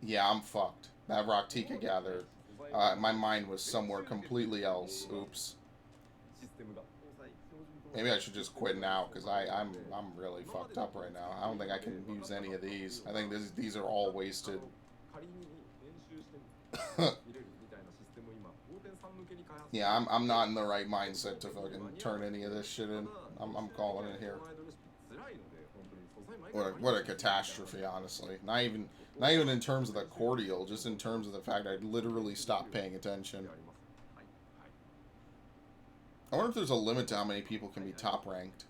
Yeah, I'm fucked. That Rock Tika gather. My mind was somewhere completely else. Oops. Maybe I should just quit now because I'm really fucked up right now. I don't think I can use any of these. I think these are all wasted. Yeah, I'm not in the right mindset to fucking turn any of this shit in. I'm calling it here. What a catastrophe, honestly. Not even in terms of the cordial, just in terms of the fact I literally stopped paying attention. I wonder if there's a limit to how many people can be top ranked.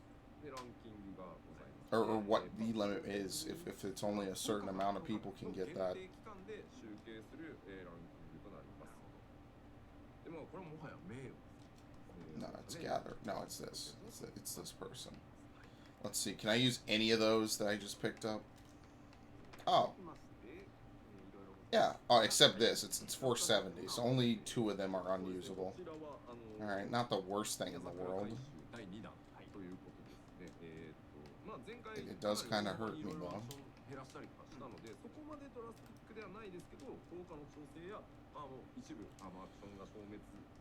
Or what the limit is, if it's only a certain amount of people can get that. No, it's gather. No, it's this. It's this person. Let's see. Can I use any of those that I just picked up? Oh. Yeah. Oh, except this. It's 470, so only 2 of them are unusable. Alright, not the worst thing in the world. It does kind of hurt me, though.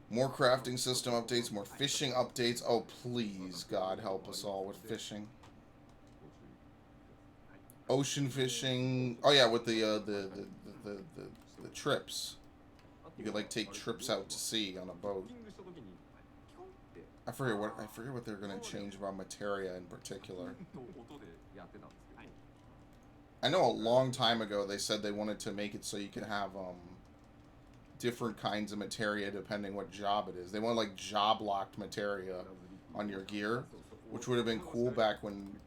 More crafting system updates, more fishing updates. Oh, please, God, help us all with fishing. Ocean fishing. Oh yeah, with the trips. You could like take trips out to sea on a boat. I forget what they're gonna change about materia in particular. I know a long time ago they said they wanted to make it so you could have different kinds of materia depending what job it is. They want like job locked materia on your gear, which would have been cool back when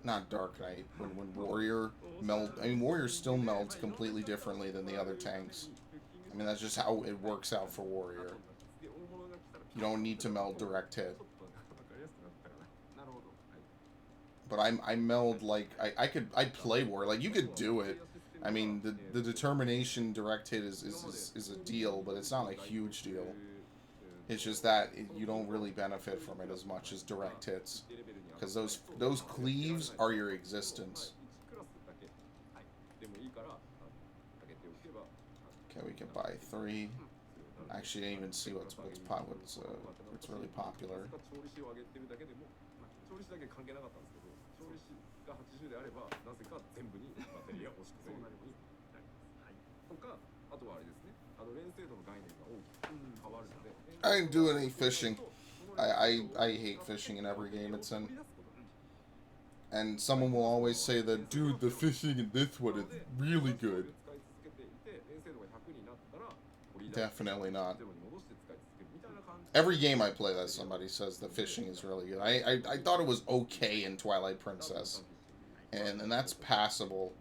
not Dark Knight, when Warrior meld. I mean, Warrior still melds completely differently than the other tanks. I mean, that's just how it works out for Warrior. You don't need to meld direct hit. But I meld like I play Warrior. Like you could do it. I mean, the determination direct hit is a deal, but it's not a huge deal. It's just that you don't really benefit from it as much as direct hits, because those cleaves are your existence. Okay, we can buy 3. Actually, I didn't even see what's really popular. I didn't do any fishing. I hate fishing in every game it's in. And someone will always say that, dude, the fishing in this one is really good. Definitely not. Every game I play that somebody says the fishing is really good. I thought it was okay in Twilight Princess. And that's passable.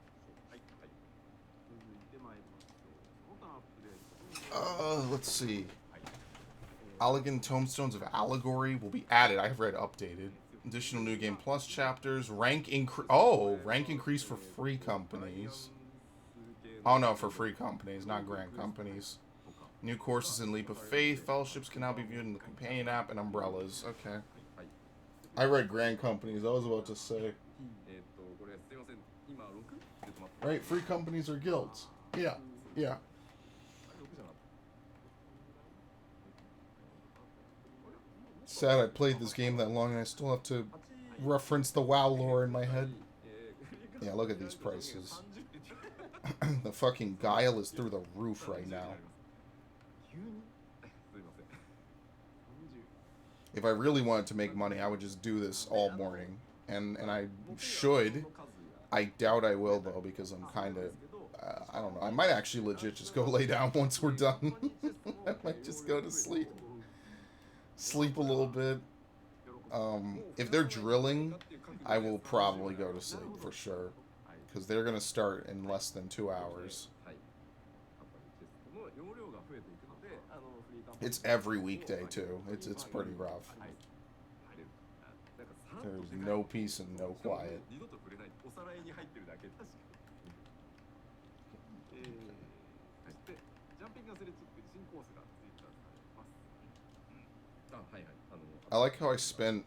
Let's see. Elegant Tomestones of Allegory will be added. I've read updated. Additional New Game Plus chapters. Rank increase for free companies. Oh no, for free companies, not grand companies. New courses in Leap of Faith. Fellowships can now be viewed in the companion app and umbrellas. Okay. はい。 I read Grand Companies. I was about to say. これすいません。今6で止まって。 Right, free companies are guilds. Yeah, yeah. あれ6じゃなかった。 Sad I played this game that long and I still have to reference the WoW lore in my head. Yeah, look at these prices. The fucking guile is through the roof right now. If I really wanted to make money, I would just do this all morning. And I should. I doubt I will, though, because I'm kind of... I don't know. I might actually legit just go lay down once we're done. I might just go to sleep. Sleep a little bit. If they're drilling, I will probably go to sleep for sure. Because they're going to start in less than 2 hours. It's every weekday, too. It's pretty rough. There's no peace and no quiet. I like how I spent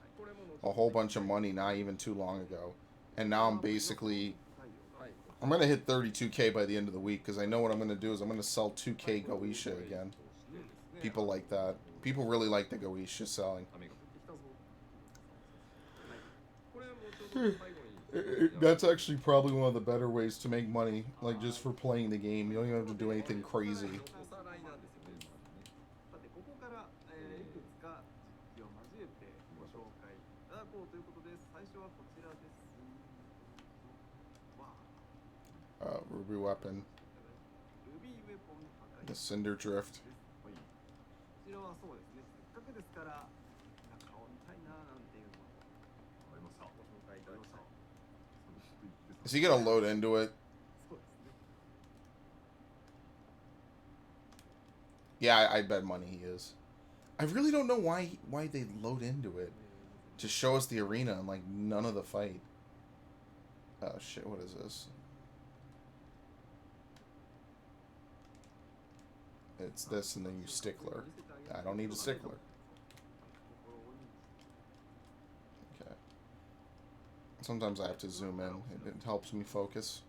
a whole bunch of money not even too long ago. And now I'm basically... I'm going to hit 32k by the end of the week, because I know what I'm going to do is I'm going to sell 2k Goetia again. People like that. People really like the Goetia selling. That's actually probably one of the better ways to make money, like just for playing the game. You don't even have to do anything crazy. Ruby weapon. The Cinder Drift. Is he gonna load into it? Yeah, I bet money he is. I really don't know why they load into it. To show us the arena and like none of the fight. Oh shit, what is this? It's this and then you stickler. I don't need a stickler. Okay. Sometimes I have to zoom in. It helps me focus.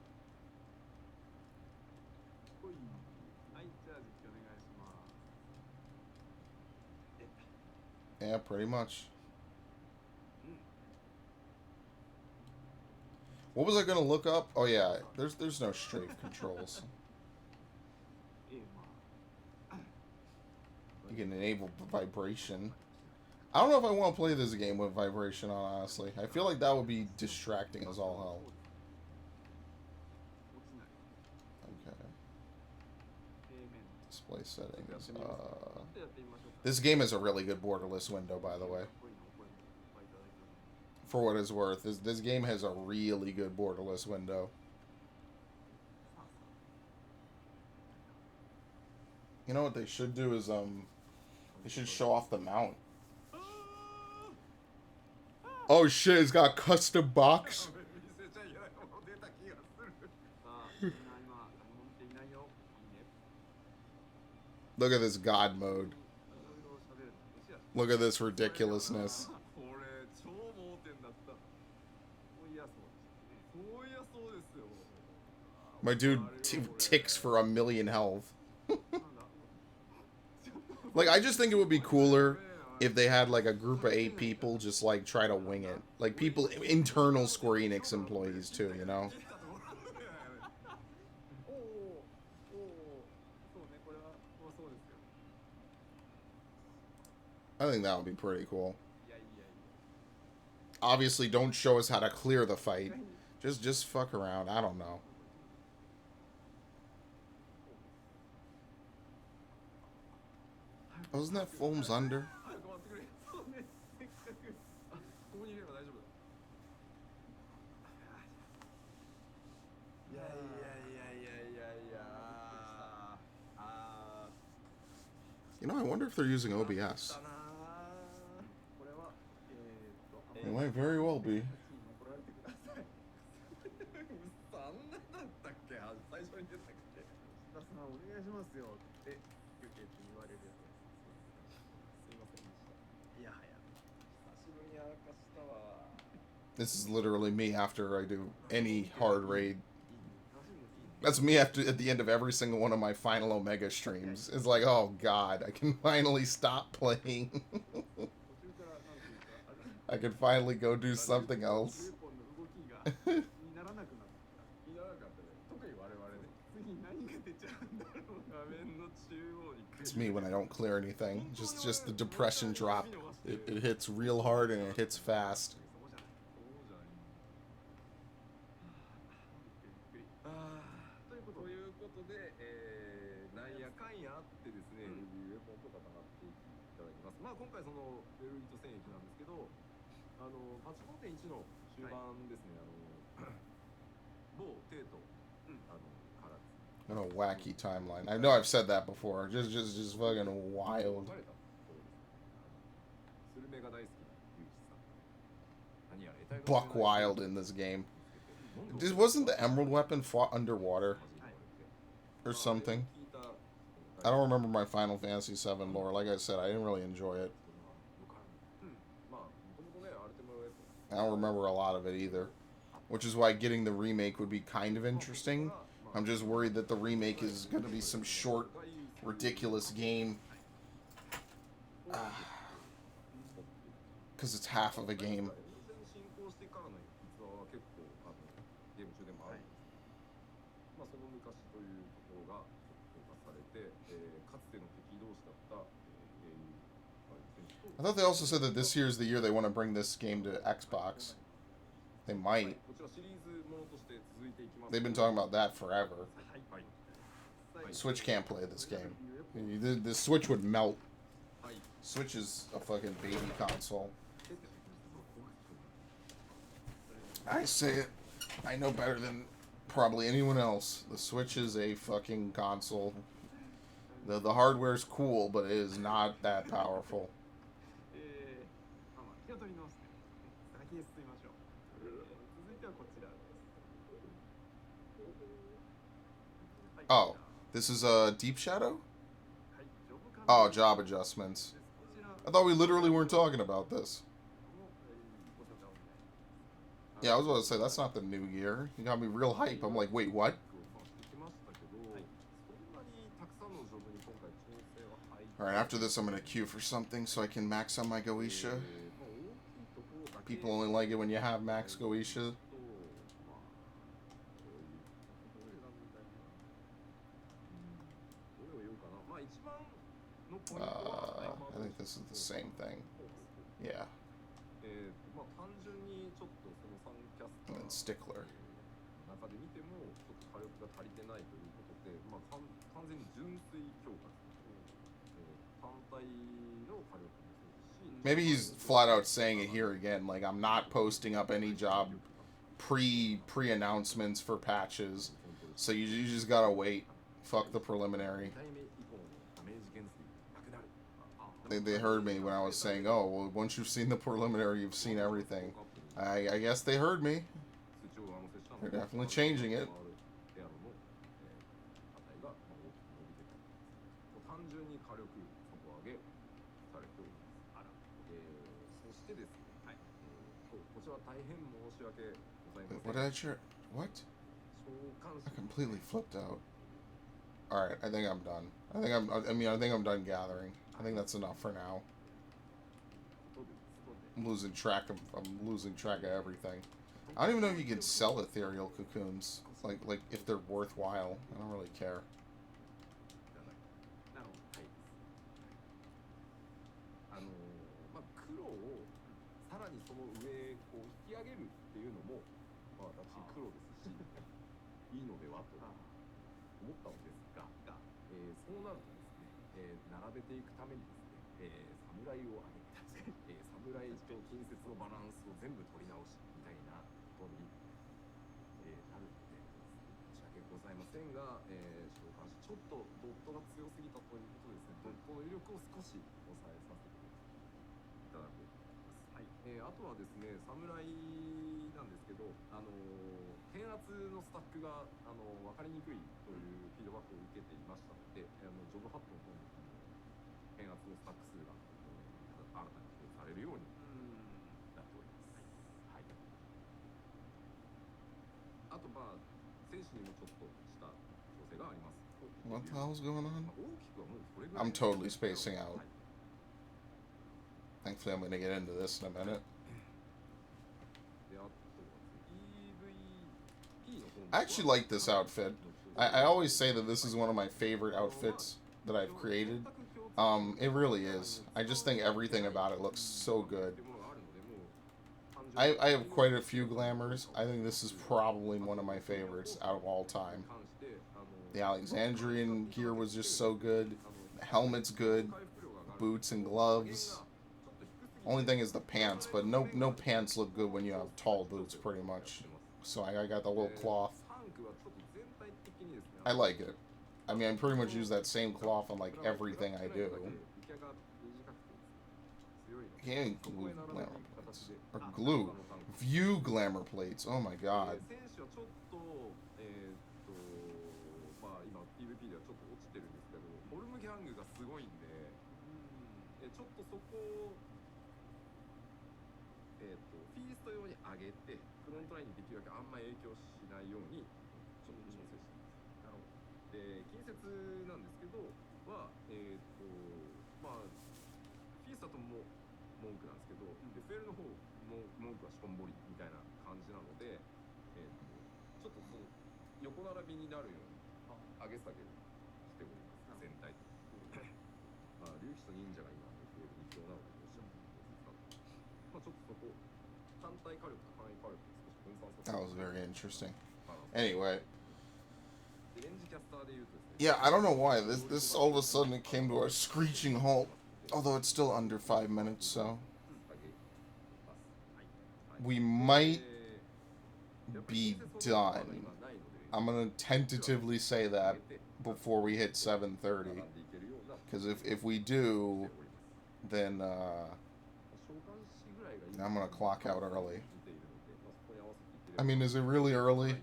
Yeah, pretty much. What was I gonna look up? Oh yeah, there's no strafe controls. You can enable vibration. I don't know if I want to play this game with vibration on, honestly. I feel like that would be distracting as all hell. Okay. Display settings. This game is a really good borderless window, by the way. For what it's worth, this game has a really good borderless window. You know what they should do is they should show off the mount. Oh shit, it's got a custom box. Look at this god mode. Look at this ridiculousness. My dude ticks for 1,000,000 health. Like, I just think it would be cooler if they had, like, a group of 8 people just, like, try to wing it. Like, people, internal Square Enix employees, too, you know? I think that would be pretty cool. Obviously, don't show us how to clear the fight. Just fuck around. I don't know. Wasn't that Foams Under? You know, I wonder if they're using OBS. It might very well be. けって言われるやつです。すいませんでした。いやはや。久しぶりにやらかしたわ。 This is literally me after I do any hard raid. いいね。楽しんでいいね。 That's me after at the end of every single one of my final Omega streams. It's like, oh god, I can finally stop playing. 途中からなんていうかあれ I can finally go do something ウェ else. ポンの動きがにならなくなってきた。いらなかったね。特に我々ね。次何が出ちゃうんだろう。画面の中央に It's me when I don't clear anything. Just the depression drop. It hits real hard and it hits fast. そこじゃない。そうじゃない。ゆっくりゆっくり。ということで、なんやかんやあってですね、レビューウェポンと戦っていただきます。まあ今回そのベルリト戦役なんですけど、パチ5.1の終盤ですね、某テート、からですね。 What a wacky timeline. I know I've said that before. Just fucking wild. 別れたところですね。スルメが大好きなユージさん。何やら得体の知れない Buck wild in this game. Wasn't the emerald weapon fought underwater or something? I don't remember my Final Fantasy VII lore. Like I said, I didn't really enjoy it. I don't remember a lot of it either. Which is why getting the remake would be kind of interesting. I'm just worried that the remake is going to be some short, ridiculous game. Because it's half of a game. 進行してからの逸話は結構ゲーム中でもあるんですけど、まあその昔というところが評価されて、かつての敵同士だった英雄選手と I thought they also said that this year is the year they want to bring this game to Xbox. They might. こちらシリーズものとして続いていきます。 They've been talking about that forever. はい。 Switch can't play this game. The Switch would melt. はい。 Switch is a fucking baby console. I say it. I know better than probably anyone else. The Switch is a fucking console. The hardware's cool, but it is not that powerful. まあ気を取り直して先に進みましょう。続いてはこちらです。はい Oh, this is Deep Shadow? はいジョブ Oh, job adjustments. こちら I thought we literally weren't talking about this. もご紹介お願いします。 Yeah, I was about to say, that's not the new year. You got me real hype. I'm like, wait, what? してきましたけど、そんなにたくさんのジョブに今回調整は入って、 Alright, after this, I'm going to queue for something so I can max on my Goetia. まあ大きいところだけ People only like it when you have max Goetia. と、まあこういうところが問題かな。どれを言おうかな。まあ一番のポイントは、I think this is the same thing. Yeah. まあ単純にちょっとその3キャスタ And then ー Stickler. 中で見てもちょっと火力が足りてないということで、まあ完全に純粋強化ですね。単体の火力もそうですし、 Maybe he's flat out saying it here again. Like, I'm not posting up any job pre-announcements for patches. So you just gotta wait. Fuck the preliminary. 2体目以降のダメージ減衰なくなる。 They heard me when I was saying, oh, well, once you've seen the preliminary, you've seen everything. I guess they heard me. 数値を上乗せしたの They're で definitely changing it. エアロの値が大きく伸びてたんです。単純に火力底上げされております。あら、そしてですね、はい、こちらは大変申し訳ございません。 What did I share? What? 召喚 I 士 completely flipped out. Alright, I think I'm done. I think I'm done gathering. I think that's enough for now. 外で I'm losing track of everything. I don't even know if you can sell ethereal cocoons. Like if they're worthwhile. I don't really care. なるほど。はい。まあ黒をさらにその上へこう引き上げるっていうのも、まあ私黒ですしいいのではと思ったのですが、そうなるとですね、並べていくためにですね、侍を上げて、侍と近接のバランスを全部取り直しみたいなことに、なるので、申し訳ございませんが、召喚士ちょっとドットが強すぎたということでですね、ドットの威力を少し抑えさせていただこうと思います。はい。あとはですね、侍なんですけど、変圧のスタックが分かりにくいというフィードバックを受けていましたので、ジョブハットの方に変圧のスタック数が新たに表示されるようになっております。はい。あとまあ選手にもちょっとした調整があります。What the hell's going on? 大きくはもうそれぐらい。 I'm totally spacing out. はい。 Thankfully, I'm going to get into this in a minute. であとは EVP の方も I actually like this outfit. I always say that this is one of my favorite outfits that I've created. It really is. I just think everything about it looks so good. I have quite a few glamours. I think this is probably one of my favorites out of all time. The Alexandrian gear was just so good. The helmet's good. Boots and gloves. Only thing is the pants, but no pants look good when you have tall boots, pretty much. So I got the little cloth. I like it. I mean, I pretty much use that same cloth on like everything I do. Can't glue glamour plates. Or glue. View glamour plates. Oh my god. まあ今 PVP ではちょっと落ちてるんですけど、フォルムギャングがすごいんで、ちょっとそこをフィースト用に上げて、フロントラインにできるだけあんま影響しないようにちょっと調整してます。なるほど。で、近接なんですけどは、まあフィーストだとも文句なんですけど、FL の方も文句はしこんぼりみたいな感じなので、ちょっとその横並びになるように上げ下げしております。全体的に。まあ、竜騎と忍者が今 FL に強なのでどうしてもまあちょっとそこ単体火力と範囲火力を少し分散させて。 That was very interesting. Anyway. でレンジキャスターで言うとですね。 Yeah, I don't know why. This all of a sudden it came to a screeching halt. Although it's still under 5 minutes, so we might be done. I'm gonna tentatively say that before we hit 7:30, because if we do, then I'm gonna clock out early. I mean, is it really early?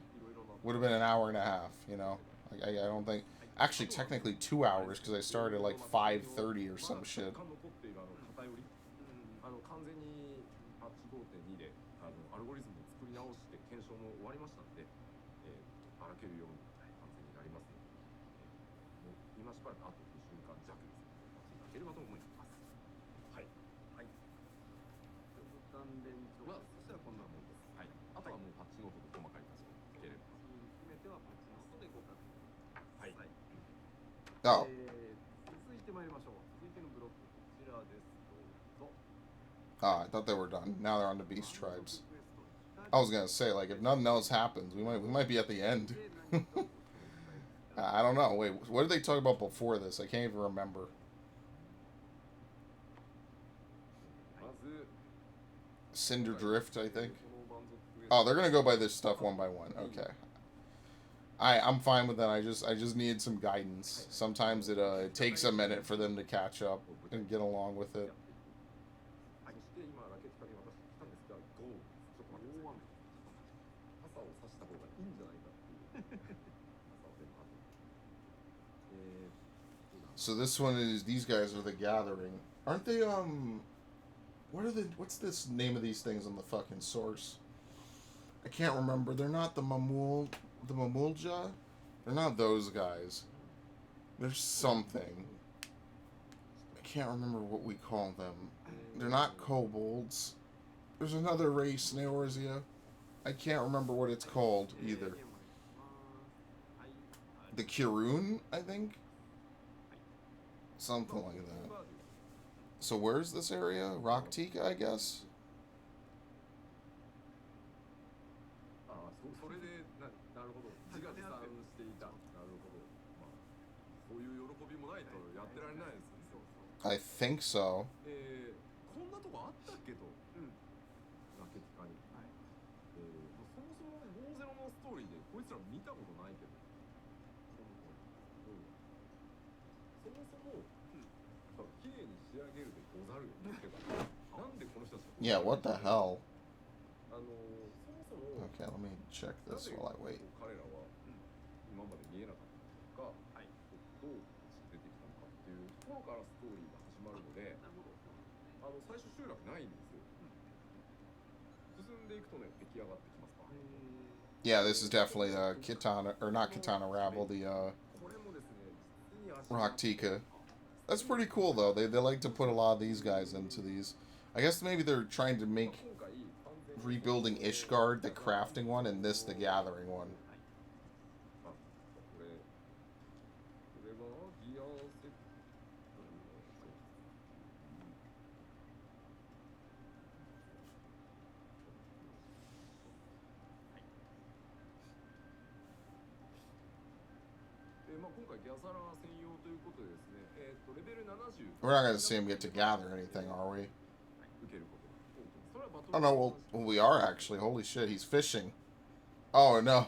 Would have been an hour and a half, you know. I don't think. Actually, technically 2 hours, because I started at like 5:30 or some shit. 完全にパッチ 5.2 でアルゴリズムを作り直して検証も終わりましたので、ばらけるように完全になりますので、もう今しばらくあと2週間弱ですね、待っていただければと思います。はいはい。関連調まあそしたらこんなもんです。はい。あとはもうパッチノートと細かいパッチノートつければ。含めてはパッチノートでご確認。はい。Oh. 続いてまいりましょう。続いてのブロックこちらです。どうぞ。Ah, I thought they were done. Now they're on the beast tribes. I was gonna say, like, if nothing else happens, we might be at the end. I don't know. Wait, what did they talk about before this? I can't even remember. Cinder Drift, I think. Oh, they're gonna go by this stuff one by one. Okay. I'm fine with that. I just needed some guidance. Sometimes it takes a minute for them to catch up and get along with it. そして今ラケットに渡してきたんですが、ゴー。ちょっと待ってください。傘を差した方がいいんじゃないかっていう。傘を全部外す。 So this one is, these guys are the Gathering. Aren't they, what's this name of these things on the fucking source? I can't remember. They're not the Mamulja? They're not those guys. There's something. I can't remember what we call them. They're not kobolds. There's another race in Eorzea. I can't remember what it's called either. The Kirun, I think? Something like that. So where's this area? Rocktika, I guess? それでなるほど。自画自賛していた。なるほど。まあそういう喜びもないとやってられないですね。I think so. こんなとこあったっけと。ラケットに。はい。そもそも5-0のストーリーでこいつら見たことないけど。そもそも綺麗に仕上げるでござるよ。なんでこの人たち。Yeah, what the hell? そもそも。Okay. Okay, let me check this while I wait. 彼らは今まで見えなかったのか、はい、どう出てきたのかっていうところからストーリーが始まるので、最初集落ないんですよ。進んでいくとね、出来上がってきますから。Yeah, this is definitely the Kitana, or not Kitana Rabble, the これもですね、実に足が Rock Tika. That's pretty cool, though. They like to put a lot of these guys into these. I guess maybe they're trying to make 今回完全に rebuilding Ishgard the crafting one and this the gathering one. あ、これはギアセット、まあ今回ギャザラー専用ということでですね、レベル70 We're not going to see him get to gather anything, are we? 受けることが多く、それはバト Oh, ル no, well, we are actually. Holy shit, he's fishing. Oh, no.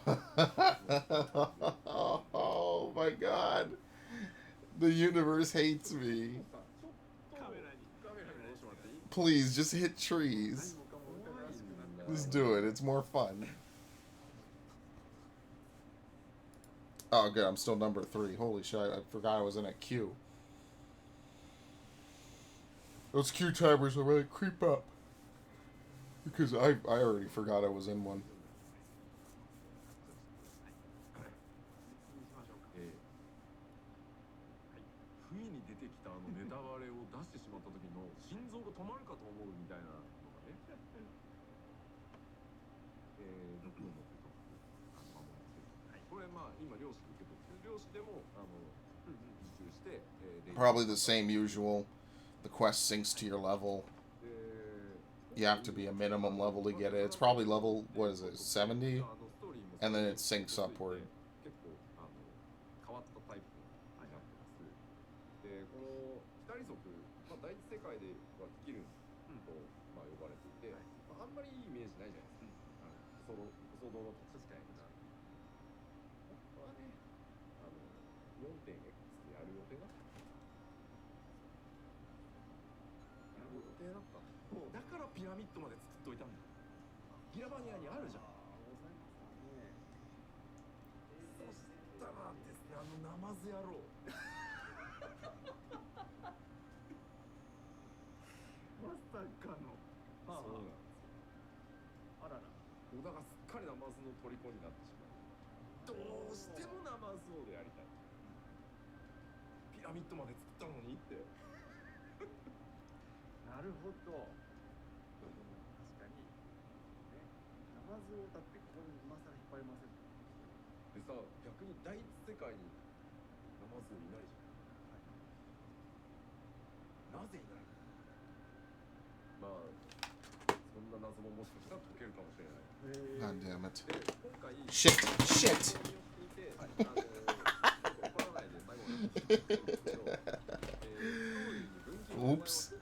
Oh, my God. The universe hates me. カメラにカメラに戻してもらっていい？ Please, just hit trees. 何もかも疑わしくなって Just do it. It's more fun. Oh, good. I'm still number 3. Holy shit. I forgot I was in a queue. Those queue timers will really creep up. Because I already forgot I was in one. にしましょうか。不意に出てきたネタバレを出してしまった時の心臓が止まるかと思うみたいなのがね、どこのことこれまあ今漁師受け取ってる漁師でも受注して、Probably the same usual. The quest syncs to your level. で You have to be a minimum level to get it. It's probably level, what is it, 70? And then it syncs upward. 結構変わったタイプになってます。で、この光族、まあ、第一世界ではキルンと、まあ、呼ばれていて、まあ、あんまりいいイメージないじゃないですか。クソ道の確かにな。本当はね、4.x でやる予定だった。やる予定だった。もうだからピラミッドまで作っといたんだ。ピラバニアにあるじゃん。そしたらですね、ナマズ野郎。まさかの。そうなんですよ。あらら。小田がすっかりナマズの虜になってしまう。どうしてもナマズ王でやりたい。ピラミッドまで作ったのにって。なるほど。確かに。ね。ナマズをだってここに今更引っ張りません。でさ、逆に第一世界にナマズ王いないじゃん。なぜいないの？まあ、そんな謎ももしかしたら解けるかもしれない。 God damn it. で、今回 Shit! Shit! によっていて、怒らないで最後に言うんですけど、Oops.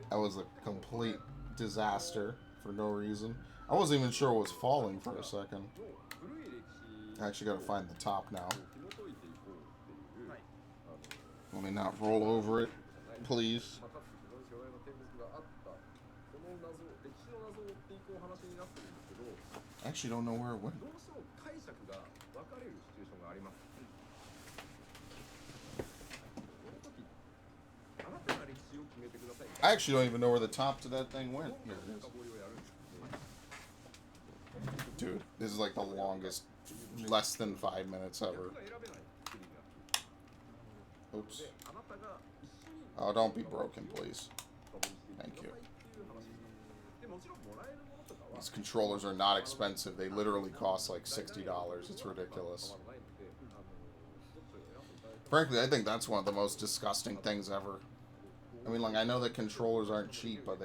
That was a complete disaster for no reason. I wasn't even sure it was falling for a second. I actually gotta find the top now. Let me not roll over it, please. I actually don't know where it went. I actually don't even know where the top to that thing went. Here it is. Dude, this is like the longest, less than 5 minutes ever. Oops. Oh, don't be broken, please. Thank you. These controllers are not expensive. They literally cost like $60. It's ridiculous. Frankly, I think that's one of the most disgusting things ever. I mean, like, I know that controllers aren't cheap, but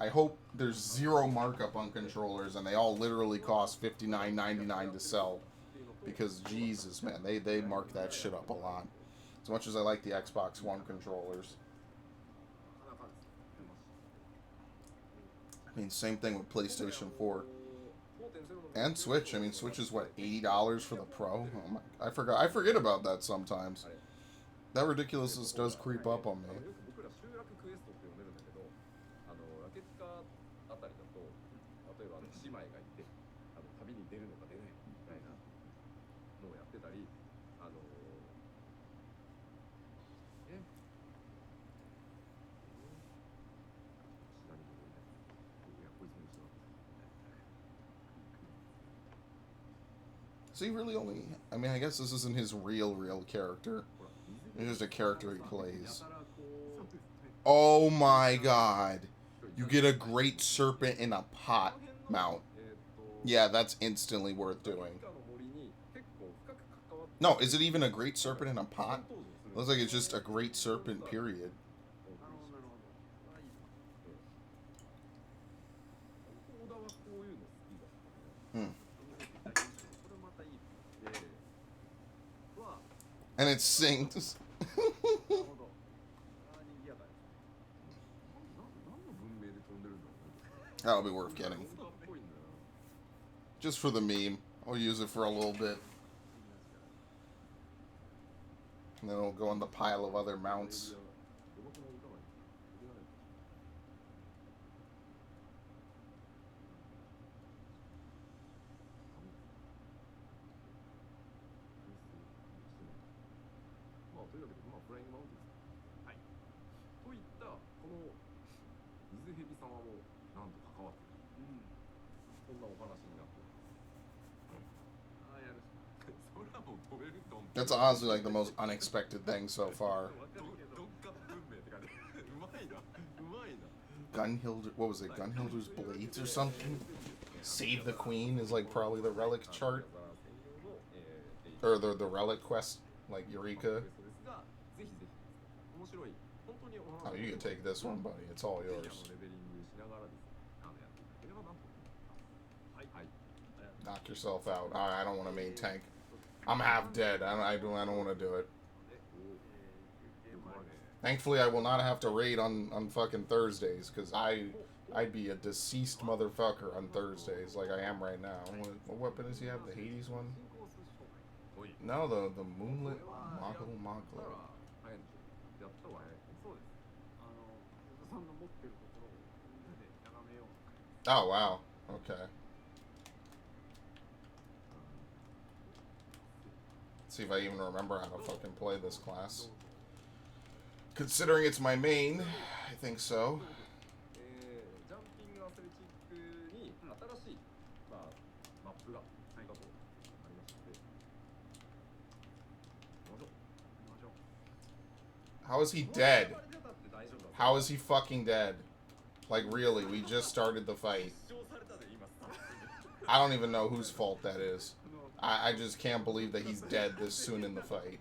I hope there's zero markup on controllers, and they all literally cost $59.99 to sell. Because, Jesus, man, they mark that shit up a lot. As much as I like the Xbox One controllers. I mean, same thing with PlayStation 4. And Switch. I mean, Switch is, what, $80 for the Pro? Oh my, I forget about that sometimes. That ridiculousness does creep up on me. Is he really only... I mean, I guess this isn't his real character. ほら水 It's just a character he plays. やたらこう Oh my god. You get a great serpent in a pot mount. Yeah, that's instantly worth doing. No, is it even a great serpent in a pot? Looks like it's just a great serpent, period. なるほどなるほど。あいいですね。小田はこういうの好きだったね。 Hmm. これまたいいですね。わあ、 And it sings. なるほど。ああ、賑やかですね。何の文明で飛んでるんだろうね。 That'll be worth getting. 小田っぽいんだよ Just for the meme. I'll use it for a little bit. And then it'll go in the pile of other な。 mounts. 土木の歌がいい。まあというわけで、まあフライングマウンテンです。はい。といったこの水蛇様もなんと関わっている。うん。そんなお話になっています。ああ、やるしか。それはもう飛べると思う。 That's honestly like the most unexpected thing so far. わかるけど。どっか文明って感じ。うまいな。うまいな。 Gunhilder, what was it? Gunhilder's Blades or something? Save the Queen is like probably the relic chart. Or the relic quest, like Eureka. Oh, you can take this one, buddy. It's all yours. Knock yourself out. I don't want to main tank. I'm half dead. I don't want to do it. Thankfully, I will not have to raid on fucking Thursdays, because I'd be a deceased motherfucker on Thursdays, like I am right now. What weapon does he have? The Hades one? No, the Moonlit Moggle. やったわね。そうです。小田さんの持ってるところをみんなで眺めよう。 Oh, wow. Okay. Let's see if I even remember how to fucking play this class. Considering it's my main, I think so. ジャンピングアスレチックに新しい、まあ、マップがだとありましたので、行きましょう。 行きましょう。 How is he dead? How is he fucking dead? Like, really, we just started the fight. I don't even know whose fault that is. I just can't believe that he's dead this soon in the fight.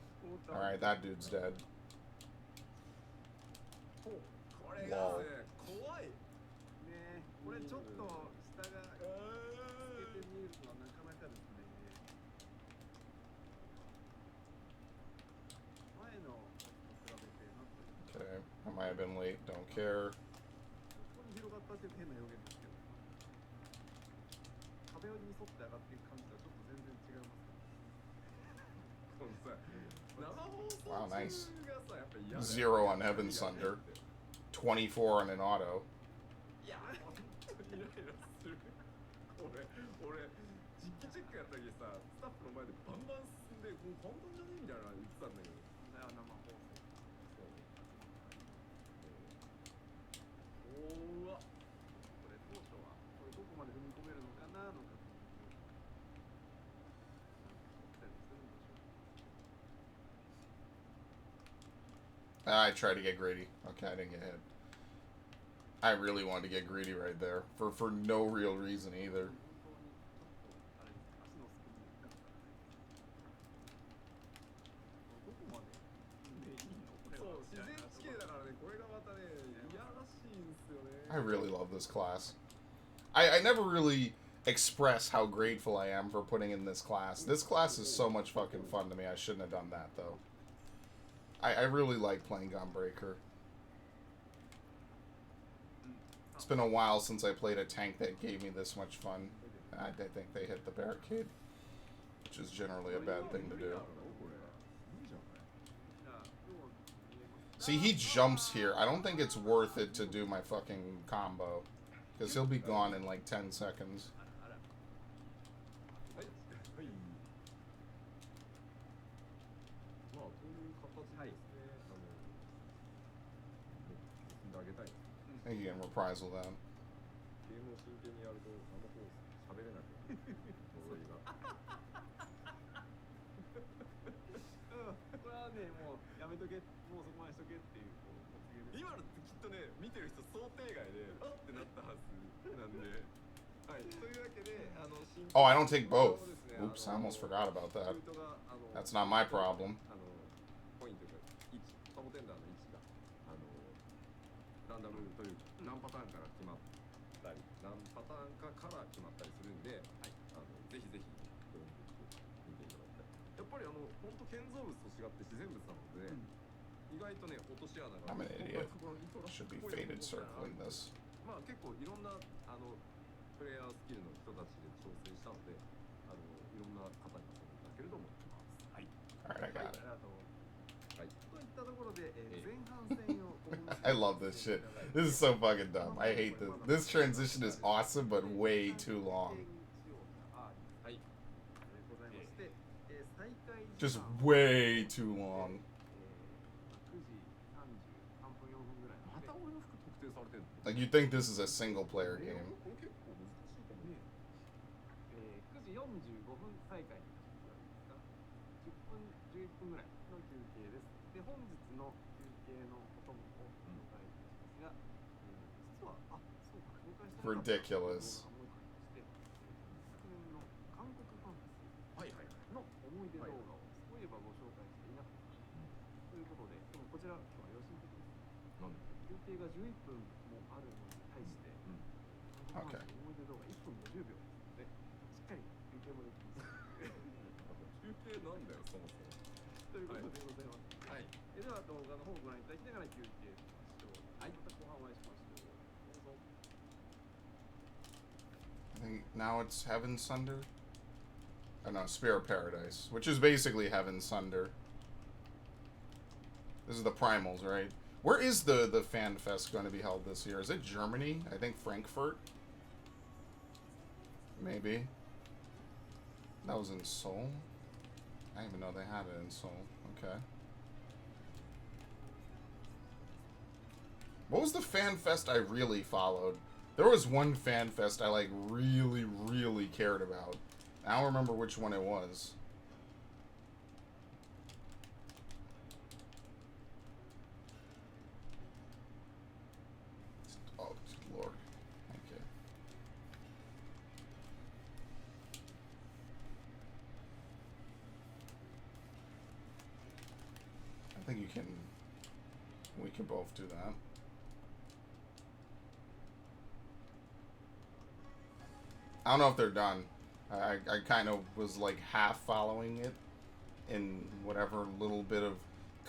Alright, that dude's dead. これがね、怖い。ねえ、これちょっと下が透けて見えるのはなかなかですね。前のと比べてなんというか、 Okay, I might have been late. Don't care. ここに広がったっていう変な表現ですけど、壁に沿って上がっていく感じとはちょっと全然違いますね。このさ、生放送 Wow, nice. 中がさ、やっぱり嫌だよね。 0 on Heaven Sunder. 24 on an auto. いや、本当にイライラする。俺、実機チェックやった時さ、スタッフの前でバンバン進んで、もう簡単じゃねえみたいな言ってたんだけど。だよ生放送。おわ。これ当初はこれどこまで踏み込めるのかなとかっていうなんか思ったりするんでしょう。 I tried to get greedy. Okay, I didn't get hit. I really wanted to get greedy right there. For no real reason either. 本当にちょっとあれですね、足のすくみだったらないです。どこまででいいのこれは。そう、自然地形だからね、これがまたね、いやらしいんですよね。 I really love this class. I never really express how grateful I am for putting in this class. This class is so much fucking fun to me. I shouldn't have done that, though. I really like playing Gunbreaker. It's been a while since I played a tank that gave me this much fun. I think they hit the barricade, which is generally a bad thing to do. See, he jumps here. I don't think it's worth it to do my fucking combo, because he'll be gone in like 10 seconds. はい。はい。まあ、こういう形ですね。進んであげたい。 I think you can reprisal that. ゲームを真剣にやると、生放送喋れなくなる。呪いが。めとけ、もうそこまでしとけっていうこうお告げです。今のってきっとね見てる人想定外であってなったはずなんで、はい、というわけでOh, I don't take both. そうですね、 Oops, I almost forgot about that. ルートがThat's not my problem. コインというか位置、サボテンダーの位置がランダムというか何パターンから決まったり何パターンかから決まったりするんで、はい、ぜひぜひ読んでみていただきたい。やっぱり本当建造物と違って自然物なので、意外とね落とし穴が I'm an idiot. この糸が Should be faded circling this. まあ結構いろんなプレイヤースキルの人たちで調整したので、いろんな方に遊んでいただけると思ってます。はい。Alright, I got it. はい。といったところで、前半戦を I love this shit. This is so fucking dumb. I hate this. This transition is awesome, but way too long. はい。ございまして、再開 Just way too long. 9時33分4分ぐらいまた俺の服特定されてるの？ Like, you think this is a single player game. これ結構難しいかもね。9時45分再開になってるんですが、10分11分ぐらいの休憩です。で、本日の休憩のお供を紹介いたしますが、実はそうか、紹介してなかった Ridiculous. 動画がもう一個ありまして、昨年の韓国ファンタジーはいはいはい。の思い出動画をそういえばご紹介していなかったということで、でもこちら今日は良心的です。なんで？休憩が11分もあるのに対して、韓国ファンタジーの思い出動画1分50秒ですので、しっかり休憩もできます。休憩なんだよそもそも。ということでございます。はい。では動画の方をご覧いただきながら休憩しましょう。はい。また後半お会いしましょう。どうぞ。I think now it's Heaven Sunder? Oh no, Spirit Paradise, which is basically Heaven Sunder. This is the Primals, right? Where is the Fan Fest going to be held this year? Is it Germany? I think Frankfurt? Maybe. That was in Seoul? I didn't even know they had it in Seoul. Okay. What was the Fan Fest I really followed? There was one Fan Fest I, like, really, really cared about. I don't remember which one it was. Oh, Lord. Okay. I think you can... We can both do that. I don't know if they're done. I kind of was like half following it in whatever little bit of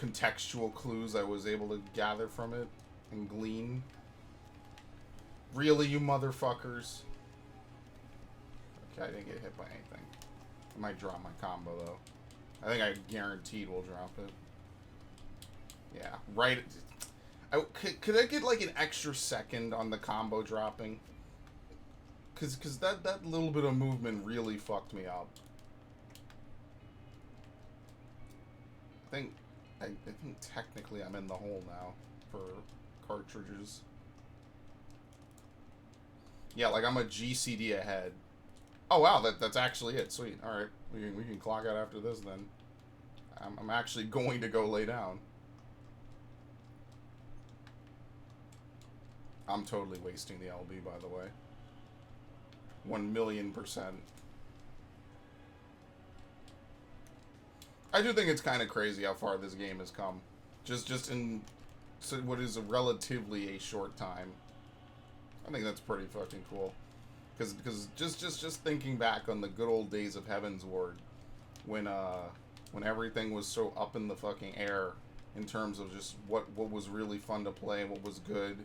contextual clues I was able to gather from it and glean. Really, you motherfuckers? Okay, I didn't get hit by anything. I might drop my combo though. I think I guaranteed we'll drop it. Yeah, right. Could I get like an extra second on the combo dropping? Cause that little bit of movement really fucked me up. I think technically I'm in the hole now for cartridges. Yeah, like I'm a GCD ahead. Oh wow, that's actually it. Sweet. All right, we can clock out after this then. I'm actually going to go lay down. I'm totally wasting the LB, by the way. 1,000,000%. I do think it's kind of crazy how far this game has come. Just in what is relatively a short time. I think that's pretty fucking cool. Because just thinking back on the good old days of Heaven's Ward, when everything was so up in the fucking air in terms of just what was really fun to play and what was good.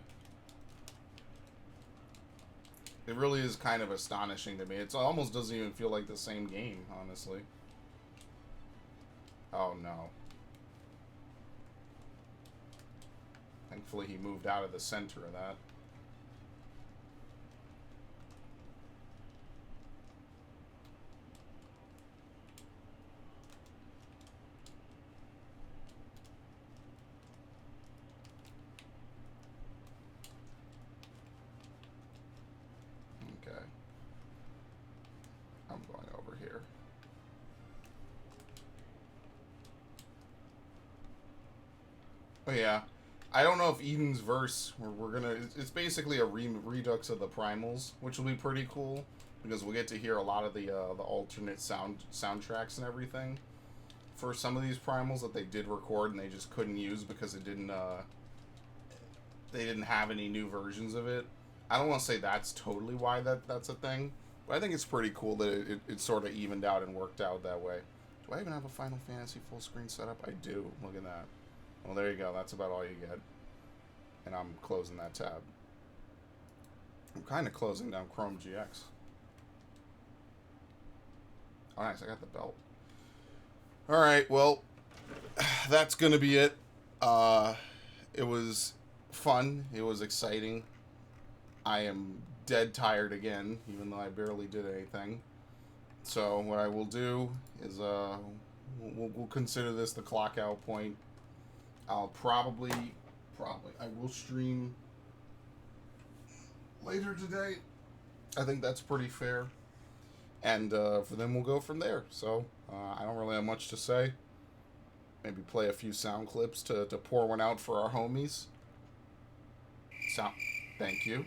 It really is kind of astonishing to me. It almost doesn't even feel like the same game, honestly. Oh no. Thankfully he moved out of the center of that. Okay. I'm going over here. yeah. I don't know if Eden's verse, we're gonna, it's basically a redux of the primals, which will be pretty cool, because we'll get to hear a lot of the alternate soundtracks and everything for some of these primals that they did record and they just couldn't use because it didn't, they didn't have any new versions of it. I don't want to say that's totally why that's a thing, but I think it's pretty cool that it sort of evened out and worked out that way. Do I even have a Final Fantasy full screen setup? I do. Look at that. Well, there you go. That's about all you get. And I'm closing that tab. I'm kind of closing down Chrome GX. Oh, nice. I got the belt. All right. Well, that's going to be it. It was fun. It was exciting. I am dead tired again, even though I barely did anything. So what I will do is we'll consider this the clock out point. I'll probably I will stream later today. I think that's pretty fair. And for them, we'll go from there. So I don't really have much to say. Maybe play a few sound clips to pour one out for our homies. Thank you.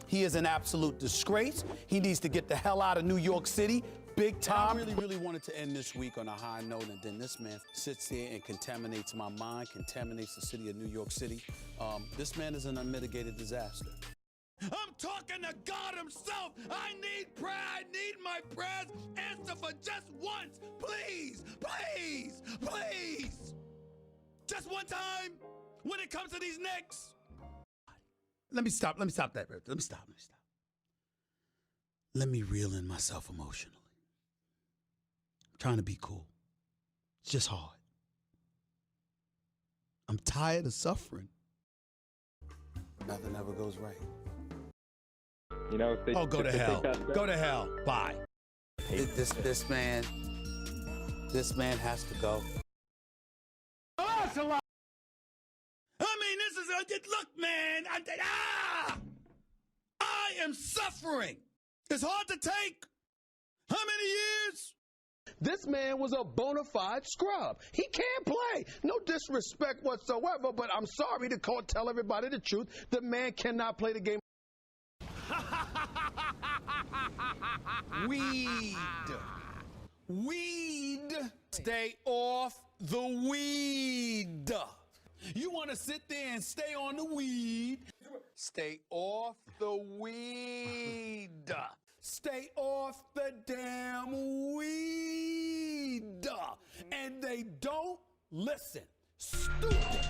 He is an absolute disgrace. He needs to get the hell out of New York City, big time. I really wanted to end this week on a high note, and then this man sits here and contaminates my mind, contaminates the city of New York City. This man is an unmitigated disaster. I'm talking to God himself. I need prayer. I need my prayers answered for just once. Please, please, please. Just one time when it comes to these Knicks. Let me stop that. Let me stop. Let me reel in myself emotionally. I'm trying to be cool. It's just hard. I'm tired of suffering. Nothing ever goes right. You know, if they, Go to hell. Go to hell. Bye. This man has to go. Oh, it's a lot. I mean, this is look, man. I am suffering. It's hard to take. How many years? This man was a bona fide scrub. He can't play. No disrespect whatsoever, but I'm sorry to tell everybody the truth. The man cannot play the game. Weed. Stay off the weed. You want to sit there and stay on the weed? Stay off the weed. Stay off the damn weed. And they don't listen. Stupid.